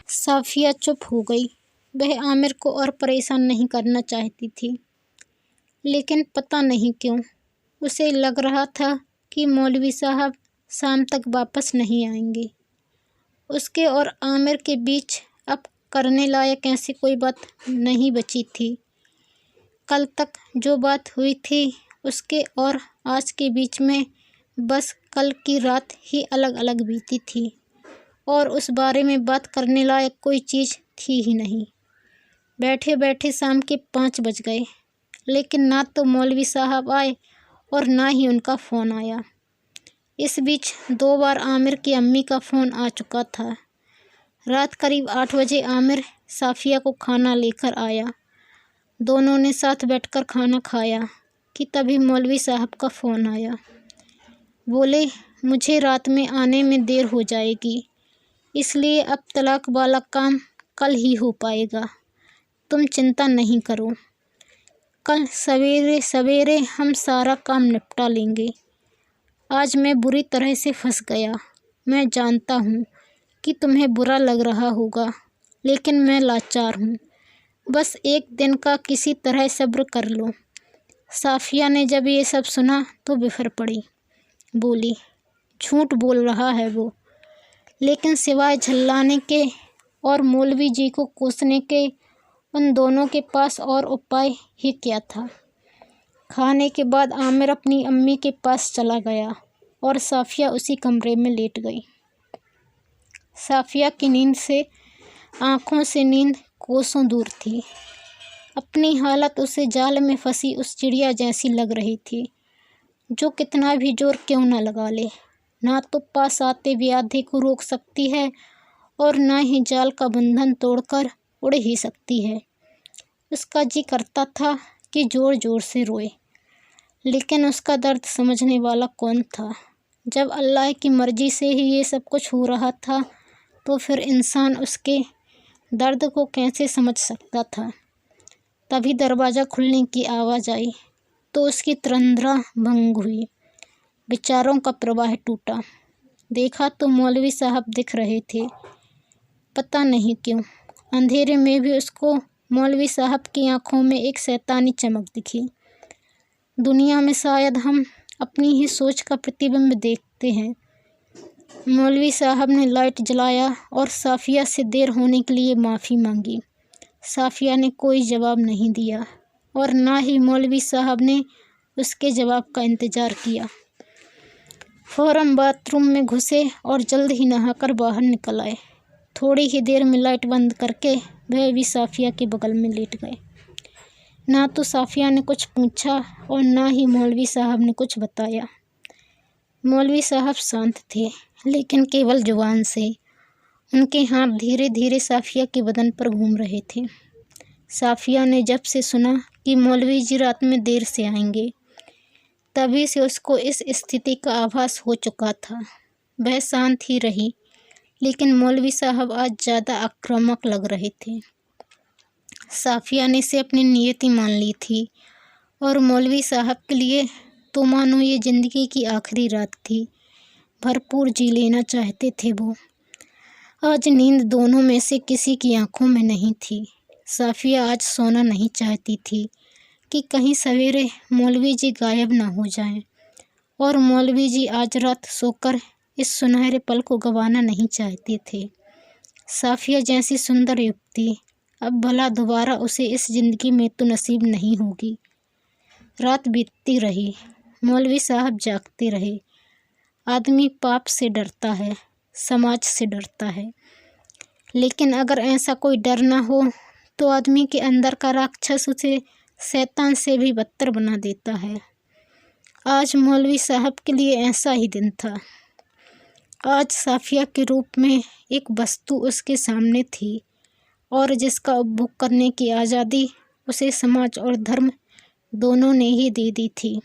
साफ़िया चुप हो गई। वह आमिर को और परेशान नहीं करना चाहती थी, लेकिन पता नहीं क्यों उसे लग रहा था कि मौलवी साहब शाम तक वापस नहीं आएंगे। उसके और आमिर के बीच अब करने लायक ऐसी कोई बात नहीं बची थी। कल तक जो बात हुई थी उसके और आज के बीच में बस कल की रात ही अलग अलग बीती थी, और उस बारे में बात करने लायक कोई चीज़ थी ही नहीं। बैठे बैठे शाम के 5 बज गए, लेकिन ना तो मौलवी साहब आए और ना ही उनका फ़ोन आया। इस बीच 2 बार आमिर की अम्मी का फ़ोन आ चुका था। रात करीब 8 बजे आमिर साफ़िया को खाना लेकर आया। दोनों ने साथ बैठकर खाना खाया कि तभी मौलवी साहब का फ़ोन आया। बोले, मुझे रात में आने में देर हो जाएगी, इसलिए अब तलाक वाला काम कल ही हो पाएगा। तुम चिंता नहीं करो, कल सवेरे सवेरे हम सारा काम निपटा लेंगे। आज मैं बुरी तरह से फंस गया। मैं जानता हूँ कि तुम्हें बुरा लग रहा होगा, लेकिन मैं लाचार हूँ। बस एक दिन का किसी तरह सब्र कर लो। साफ़िया ने जब ये सब सुना तो बिफर पड़ी। बोली, झूठ बोल रहा है वो, लेकिन सिवाय झल्लाने के और मौलवी जी को कोसने के उन दोनों के पास और उपाय ही क्या था। खाने के बाद आमिर अपनी अम्मी के पास चला गया और साफ़िया उसी कमरे में लेट गई। साफ़िया की नींद से आँखों से नींद कोसों दूर थी। अपनी हालत उसे जाल में फंसी उस चिड़िया जैसी लग रही थी, जो कितना भी जोर क्यों न लगा ले, ना तो पास आते व्याधि को रोक सकती है और ना ही जाल का बंधन तोड़कर उड़ ही सकती है। उसका जी करता था कि ज़ोर ज़ोर से रोए, लेकिन उसका दर्द समझने वाला कौन था। जब अल्लाह की मर्ज़ी से ही ये सब कुछ हो रहा था, तो फिर इंसान उसके दर्द को कैसे समझ सकता था। तभी दरवाज़ा खुलने की आवाज़ आई तो उसकी तंद्रा भंग हुई। विचारों का प्रवाह टूटा। देखा तो मौलवी साहब दिख रहे थे। पता नहीं क्यों अंधेरे में भी उसको मौलवी साहब की आंखों में एक शैतानी चमक दिखी। दुनिया में शायद हम अपनी ही सोच का प्रतिबिंब देखते हैं। मौलवी साहब ने लाइट जलाया और साफ़िया से देर होने के लिए माफ़ी मांगी। साफ़िया ने कोई जवाब नहीं दिया और ना ही मौलवी साहब ने उसके जवाब का इंतज़ार किया। फ़ौरन बाथरूम में घुसे और जल्द ही नहाकर बाहर निकल आए। थोड़ी ही देर में लाइट बंद करके वह भी साफ़िया के बगल में लेट गए। ना तो साफ़िया ने कुछ पूछा और ना ही मौलवी साहब ने कुछ बताया। मौलवी साहब शांत थे, लेकिन केवल जुबान से। उनके हाथ धीरे धीरे साफ़िया के बदन पर घूम रहे थे। साफ़िया ने जब से सुना कि मौलवी जी रात में देर से आएंगे, तभी से उसको इस स्थिति का आभास हो चुका था। वह शांत ही रही, लेकिन मौलवी साहब आज ज़्यादा आक्रामक लग रहे थे। साफ़िया ने से अपनी नियति मान ली थी और मौलवी साहब के लिए तो मानो ये ज़िंदगी की आखिरी रात थी। भरपूर जी लेना चाहते थे वो। आज नींद दोनों में से किसी की आंखों में नहीं थी। साफ़िया आज सोना नहीं चाहती थी कि कहीं सवेरे मौलवी जी गायब ना हो जाएं, और मौलवी जी आज रात सोकर इस सुनहरे पल को गंवाना नहीं चाहते थे। साफ़िया जैसी सुंदर युवती अब भला दोबारा उसे इस ज़िंदगी में तो नसीब नहीं होगी। रात बीतती रही, मौलवी साहब जागते रहे। आदमी पाप से डरता है, समाज से डरता है, लेकिन अगर ऐसा कोई डर ना हो तो आदमी के अंदर का राक्षस उसे शैतान से भी बदतर बना देता है। आज मौलवी साहब के लिए ऐसा ही दिन था। आज साफ़िया के रूप में एक वस्तु उसके सामने थी, और जिसका उपभोग करने की आज़ादी उसे समाज और धर्म दोनों ने ही दे दी थी।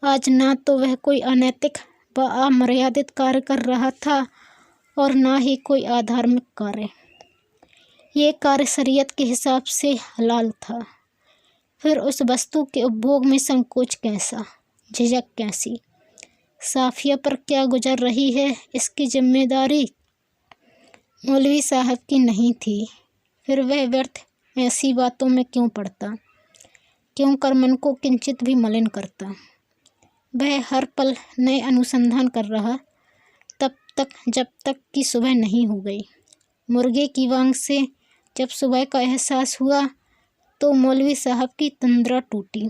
आज ना तो वह कोई अनैतिक व अमर्यादित कार्य कर रहा था और ना ही कोई अधार्मिक कार्य। ये कार्य शरीयत के हिसाब से हलाल था। फिर उस वस्तु के उपभोग में संकोच कैसा, झिझक कैसी। साफिया पर क्या गुजर रही है, इसकी जिम्मेदारी मौलवी साहब की नहीं थी। फिर वह व्यर्थ ऐसी बातों में क्यों पड़ता, क्यों कर मन को किंचित भी मलिन करता। वह हर पल नए अनुसंधान कर रहा, जब तक कि सुबह नहीं हो गई। मुर्गे की वांग से जब सुबह का एहसास हुआ तो मौलवी साहब की तंद्रा टूटी।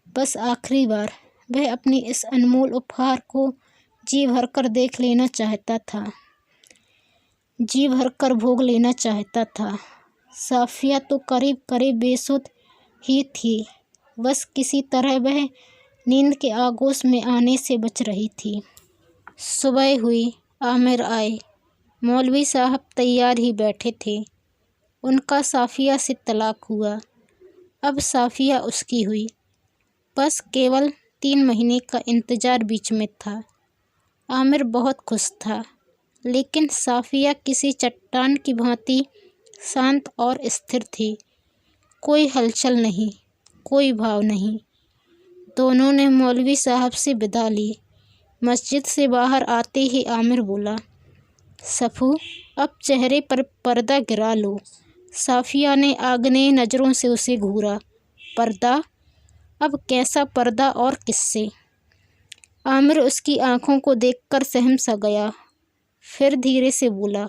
बस आखिरी बार वह अपनी इस अनमोल उपहार को जी भरकर देख लेना चाहता था, जी भरकर भोग लेना चाहता था। साफिया तो करीब करीब बेसुध ही थी, बस किसी तरह वह नींद के आगोश में आने से बच रही थी। सुबह हुई, आमिर आए। मौलवी साहब तैयार ही बैठे थे। उनका साफिया से तलाक हुआ, अब साफिया उसकी हुई। बस केवल 3 महीने का इंतज़ार बीच में था। आमिर बहुत खुश था, लेकिन साफिया किसी चट्टान की भांति शांत और स्थिर थी। कोई हलचल नहीं, कोई भाव नहीं। दोनों ने मौलवी साहब से विदा ली। मस्जिद से बाहर आते ही आमिर बोला, सफू, अब चेहरे पर पर्दा गिरा लो। साफिया ने आग्नेय नज़रों से उसे घूरा। पर्दा? अब कैसा पर्दा और किससे? आमिर उसकी आंखों को देखकर सहम सा गया। फिर धीरे से बोला,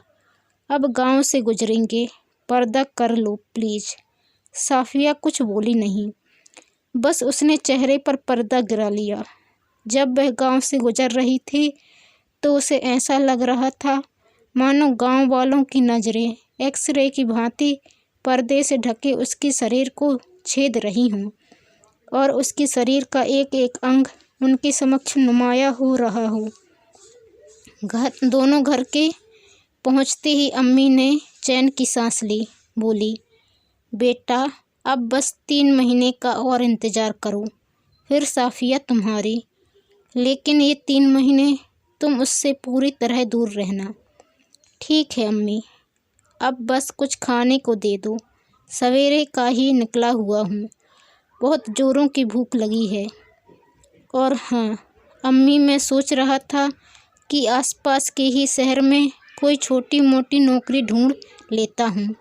अब गांव से गुजरेंगे, पर्दा कर लो प्लीज। साफिया कुछ बोली नहीं, बस उसने चेहरे पर पर्दा गिरा लिया। जब वह गांव से गुजर रही थी तो उसे ऐसा लग रहा था मानो गांव वालों की नज़रें एक्सरे की भांति पर्दे से ढके उसके शरीर को छेद रही हों और उसके शरीर का एक एक अंग उनके समक्ष नुमाया हो रहा हो। दोनों घर के पहुंचते ही अम्मी ने चैन की सांस ली। बोली, बेटा, अब बस 3 महीने का और इंतज़ार करो, फिर साफिया तुम्हारी। लेकिन ये 3 महीने तुम उससे पूरी तरह दूर रहना। ठीक है अम्मी, अब बस कुछ खाने को दे दो, सवेरे का ही निकला हुआ हूँ, बहुत ज़ोरों की भूख लगी है। और हाँ अम्मी, मैं सोच रहा था कि आसपास के ही शहर में कोई छोटी मोटी नौकरी ढूंढ लेता हूँ।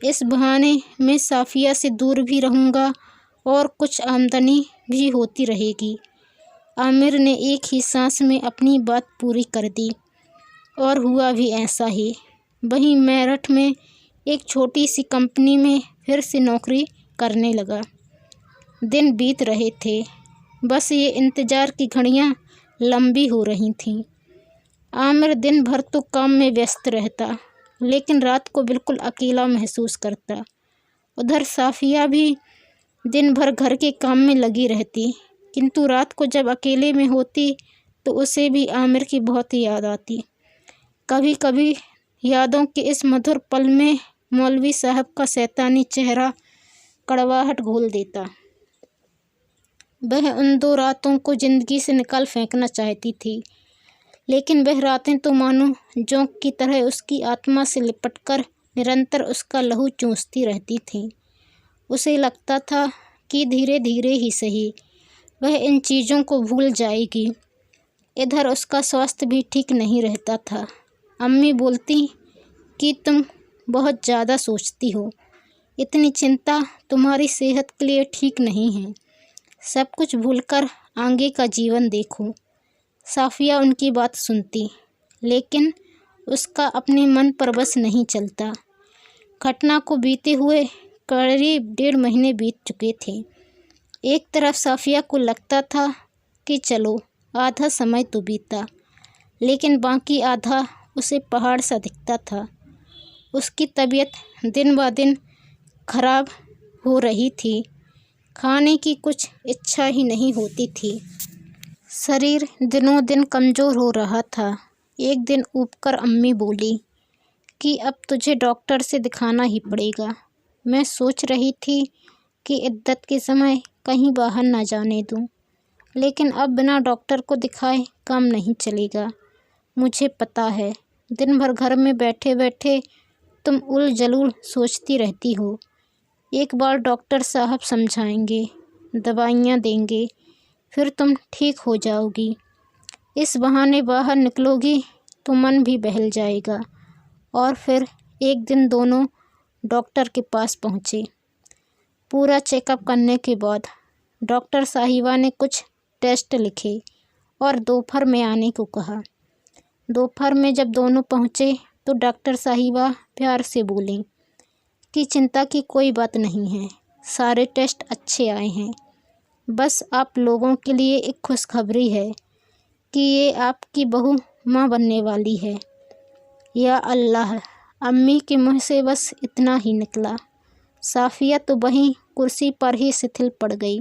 इस बहाने मैं साफिया से दूर भी रहूँगा और कुछ आमदनी भी होती रहेगी। आमिर ने एक ही सांस में अपनी बात पूरी कर दी और हुआ भी ऐसा ही। वहीं मेरठ में एक छोटी सी कंपनी में फिर से नौकरी करने लगा। दिन बीत रहे थे, बस ये इंतज़ार की घड़ियाँ लंबी हो रही थीं। आमिर दिन भर तो काम में व्यस्त रहता, लेकिन रात को बिल्कुल अकेला महसूस करता। उधर साफिया भी दिन भर घर के काम में लगी रहती, किंतु रात को जब अकेले में होती तो उसे भी आमिर की बहुत याद आती। कभी कभी यादों के इस मधुर पल में मौलवी साहब का शैतानी चेहरा कड़वाहट घोल देता। वह उन 2 रातों को ज़िंदगी से निकाल फेंकना चाहती थी, लेकिन वह रातें तो मानो जोंक की तरह उसकी आत्मा से लिपटकर निरंतर उसका लहू चूसती रहती थीं। उसे लगता था कि धीरे धीरे ही सही वह इन चीज़ों को भूल जाएगी। इधर उसका स्वास्थ्य भी ठीक नहीं रहता था। अम्मी बोलती कि तुम बहुत ज़्यादा सोचती हो, इतनी चिंता तुम्हारी सेहत के लिए ठीक नहीं है। सब कुछ भूलकर आगे का जीवन देखो। साफिया उनकी बात सुनती, लेकिन उसका अपने मन पर बस नहीं चलता। घटना को बीते हुए करीब 1.5 महीने बीत चुके थे। एक तरफ साफिया को लगता था कि चलो आधा समय तो बीता, लेकिन बाकी आधा उसे पहाड़ सा दिखता था। उसकी तबीयत दिन ब दिन खराब हो रही थी। खाने की कुछ इच्छा ही नहीं होती थी। शरीर दिनों दिन कमज़ोर हो रहा था। एक दिन ऊबकर अम्मी बोली कि अब तुझे डॉक्टर से दिखाना ही पड़ेगा। मैं सोच रही थी कि इद्दत के समय कहीं बाहर ना जाने दूं, लेकिन अब बिना डॉक्टर को दिखाए काम नहीं चलेगा। मुझे पता है दिन भर घर में बैठे बैठे तुम उल जलूल सोचती रहती हो। एक बार डॉक्टर साहब समझाएंगे, दवाइयाँ देंगे, फिर तुम ठीक हो जाओगी। इस बहाने बाहर निकलोगी तो मन भी बहल जाएगा। और फिर एक दिन दोनों डॉक्टर के पास पहुँचे। पूरा चेकअप करने के बाद डॉक्टर साहिबा ने कुछ टेस्ट लिखे और दोपहर में आने को कहा। दोपहर में जब दोनों पहुँचे तो डॉक्टर साहिबा प्यार से बोलीं कि चिंता की कोई बात नहीं है, सारे टेस्ट अच्छे आए हैं। बस आप लोगों के लिए एक खुशखबरी है कि ये आपकी बहू माँ बनने वाली है। या अल्लाह, अम्मी के मुँह से बस इतना ही निकला। साफिया तो वहीं कुर्सी पर ही शिथिल पड़ गई।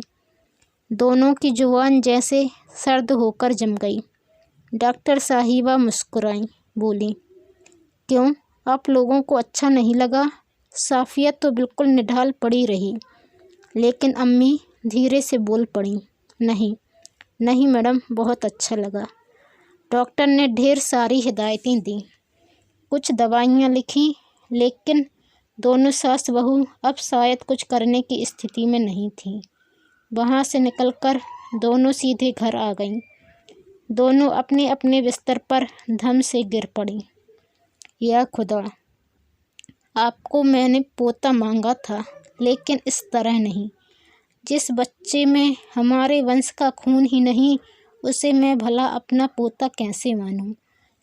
दोनों की जुबान जैसे सर्द होकर जम गई। डॉक्टर साहिबा मुस्कुराईं, बोली, क्यों, आप लोगों को अच्छा नहीं लगा? साफिया तो बिल्कुल निढाल पड़ी रही, लेकिन अम्मी धीरे से बोल पड़ी, नहीं नहीं मैडम, बहुत अच्छा लगा। डॉक्टर ने ढेर सारी हिदायतें दी, कुछ दवाइयाँ लिखी, लेकिन दोनों सास बहू अब शायद कुछ करने की स्थिति में नहीं थीं। वहाँ से निकलकर दोनों सीधे घर आ गईं। दोनों अपने अपने बिस्तर पर धम से गिर पड़ीं। या खुदा, आपको मैंने पोता मांगा था, लेकिन इस तरह नहीं। जिस बच्चे में हमारे वंश का खून ही नहीं, उसे मैं भला अपना पोता कैसे मानूं?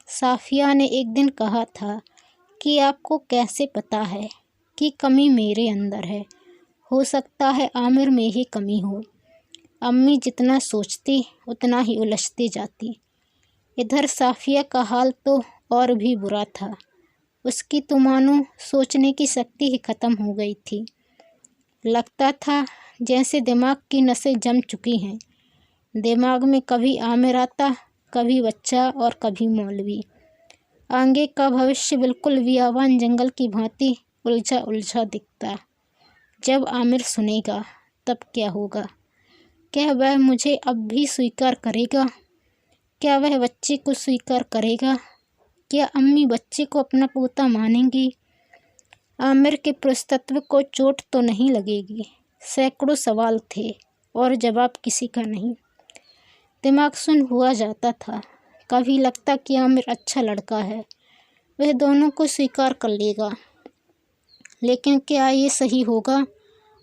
साफिया ने एक दिन कहा था कि आपको कैसे पता है कि कमी मेरे अंदर है? हो सकता है आमिर में ही कमी हो। अम्मी जितना सोचती उतना ही उलझती जाती। इधर साफिया का हाल तो और भी बुरा था। उसकी तो मानो सोचने की शक्ति ही खत्म हो गई थी। लगता था जैसे दिमाग की नसें जम चुकी हैं। दिमाग में कभी आमिर आता, कभी बच्चा और कभी मौलवी। आगे का भविष्य बिल्कुल बियाबान जंगल की भांति उलझा उलझा दिखता। जब आमिर सुनेगा तब क्या होगा? क्या वह मुझे अब भी स्वीकार करेगा? क्या वह बच्चे को स्वीकार करेगा? क्या अम्मी बच्चे को अपना पोता मानेंगी? आमिर के पुरुषत्व को चोट तो नहीं लगेगी? सैकड़ों सवाल थे और जवाब किसी का नहीं। दिमाग सुन्न हुआ जाता था। कभी लगता कि आमिर अच्छा लड़का है, वह दोनों को स्वीकार कर लेगा, लेकिन क्या ये सही होगा?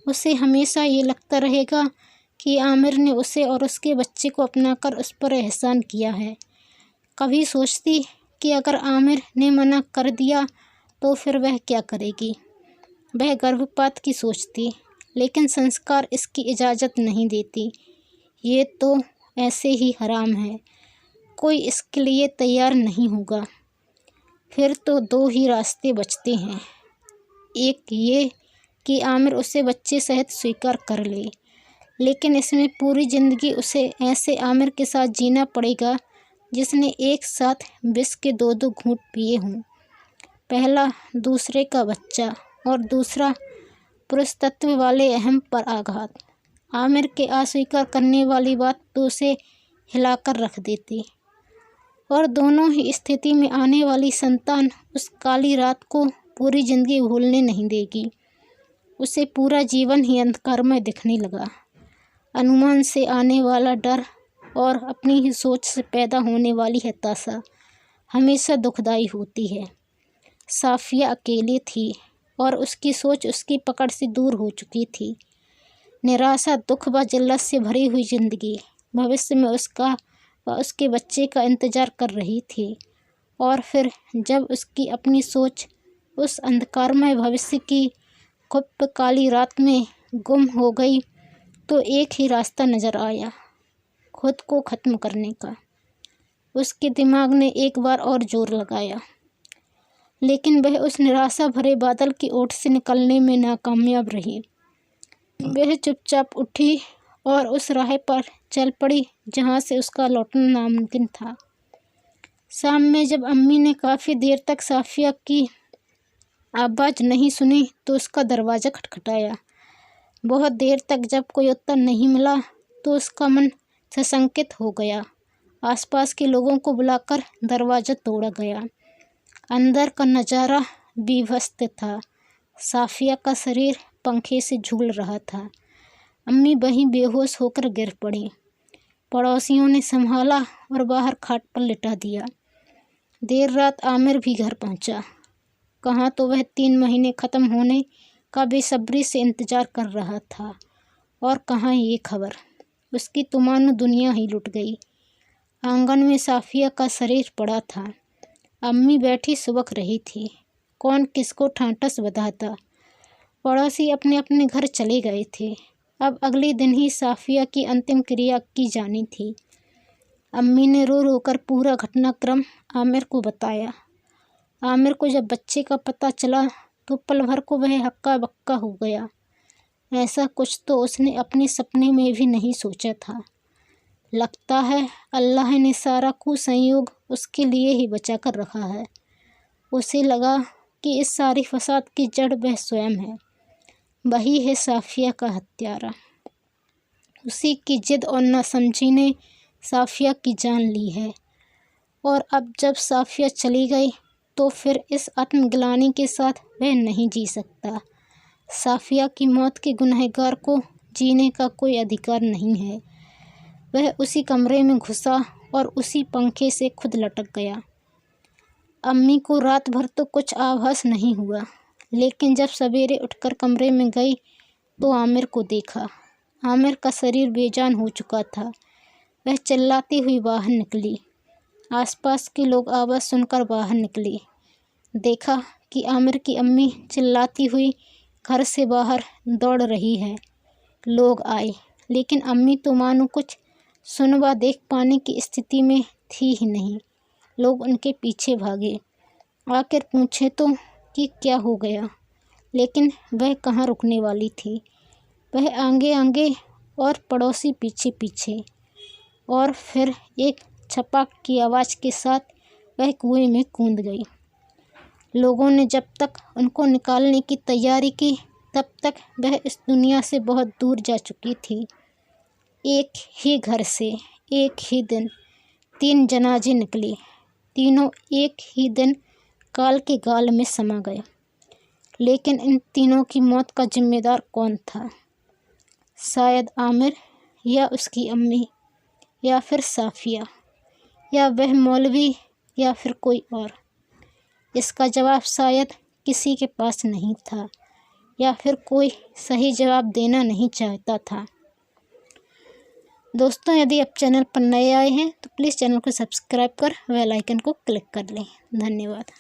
उसे हमेशा ये लगता रहेगा कि आमिर ने उसे और उसके बच्चे को अपनाकर उस पर एहसान किया है। कभी सोचती कि अगर आमिर ने मना कर दिया तो फिर वह क्या करेगी? वह गर्भपात की सोचती, लेकिन संस्कार इसकी इजाज़त नहीं देती। ये तो ऐसे ही हराम है, कोई इसके लिए तैयार नहीं होगा। फिर तो दो ही रास्ते बचते हैं, एक ये कि आमिर उसे बच्चे सहित स्वीकार कर ले, लेकिन इसमें पूरी ज़िंदगी उसे ऐसे आमिर के साथ जीना पड़ेगा जिसने एक साथ विष के 2-2 घूंट पिए हों। पहला दूसरे का बच्चा और दूसरा पुरुषत्व वाले अहम पर आघात। आमिर के अस्वीकार करने वाली बात तो उसे हिलाकर रख देती, और दोनों ही स्थिति में आने वाली संतान उस काली रात को पूरी ज़िंदगी भूलने नहीं देगी। उसे पूरा जीवन ही अंधकारमय दिखने लगा। अनुमान से आने वाला डर और अपनी ही सोच से पैदा होने वाली हताशा हमेशा दुखदाई होती है। साफिया अकेली थी और उसकी सोच उसकी पकड़ से दूर हो चुकी थी। निराशा, दुख व जिल्लत से भरी हुई जिंदगी भविष्य में उसका व उसके बच्चे का इंतजार कर रही थी। और फिर जब उसकी अपनी सोच उस अंधकारमय भविष्य की गुप्त काली रात में गुम हो गई तो एक ही रास्ता नज़र आया, खुद को ख़त्म करने का। उसके दिमाग ने एक बार और जोर लगाया, लेकिन वह उस निराशा भरे बादल की ओट से निकलने में नाकामयाब रही। वह चुपचाप उठी और उस राह पर चल पड़ी जहाँ से उसका लौटना नामुमकिन था। शाम में जब अम्मी ने काफ़ी देर तक साफिया की आवाज़ नहीं सुनी तो उसका दरवाज़ा खटखटाया। बहुत देर तक जब कोई उत्तर नहीं मिला तो उसका मन सशंकित हो गया। आसपास के लोगों को बुलाकर दरवाज़ा तोड़ा गया। अंदर का नज़ारा बीभत्स था। साफिया का शरीर पंखे से झूल रहा था। अम्मी वहीं बेहोश होकर गिर पड़ी। पड़ोसियों ने संभाला और बाहर खाट पर लिटा दिया। देर रात आमिर भी घर पहुंचा। कहाँ तो वह 3 महीने ख़त्म होने का बेसब्री से इंतज़ार कर रहा था और कहाँ ये खबर। उसकी तो मानो दुनिया ही लुट गई। आंगन में साफिया का शरीर पड़ा था। अम्मी बैठी सुबक रही थी। कौन किसको ठांठस बधाता। पड़ोसी अपने अपने घर चले गए थे। अब अगले दिन ही साफिया की अंतिम क्रिया की जानी थी। अम्मी ने रो रो कर पूरा घटनाक्रम आमिर को बताया। आमिर को जब बच्चे का पता चला तो पल भर को वह हक्का बक्का हो गया। ऐसा कुछ तो उसने अपने सपने में भी नहीं सोचा था। लगता है अल्लाह ने सारा कुसंयोग उसके लिए ही बचा कर रखा है। उसे लगा कि इस सारी फसाद की जड़ वह स्वयं है। वही है साफिया का हत्यारा। उसी की जिद और नासमझी ने साफिया की जान ली है। और अब जब साफिया चली गई तो फिर इस आत्मग्लानि के साथ वह नहीं जी सकता। साफिया की मौत के गुनहगार को जीने का कोई अधिकार नहीं है। वह उसी कमरे में घुसा और उसी पंखे से खुद लटक गया। अम्मी को रात भर तो कुछ आभास नहीं हुआ, लेकिन जब सवेरे उठकर कमरे में गई तो आमिर को देखा। आमिर का शरीर बेजान हो चुका था। वह चिल्लाती हुई बाहर निकली। आसपास के लोग आवाज़ सुनकर बाहर निकले। देखा कि आमिर की अम्मी चिल्लाती हुई घर से बाहर दौड़ रही है। लोग आए, लेकिन अम्मी तो मानो कुछ सुन व देख पाने की स्थिति में थी ही नहीं। लोग उनके पीछे भागे। आखिर पूछे तो कि क्या हो गया, लेकिन वह कहाँ रुकने वाली थी। वह आगे आगे और पड़ोसी पीछे पीछे, और फिर एक छपाक की आवाज़ के साथ वह कुएं में कूद गई। लोगों ने जब तक उनको निकालने की तैयारी की, तब तक वह इस दुनिया से बहुत दूर जा चुकी थी। एक ही घर से एक ही दिन 3 जनाजे निकले। तीनों एक ही दिन काल के गाल में समा गए। लेकिन इन तीनों की मौत का जिम्मेदार कौन था? शायद आमिर, या उसकी अम्मी, या फिर साफिया, या वह मौलवी, या फिर कोई और। इसका जवाब शायद किसी के पास नहीं था, या फिर कोई सही जवाब देना नहीं चाहता था। दोस्तों, यदि आप चैनल पर नए आए हैं तो प्लीज़ चैनल को सब्सक्राइब कर बेल आइकन को क्लिक कर लें। धन्यवाद।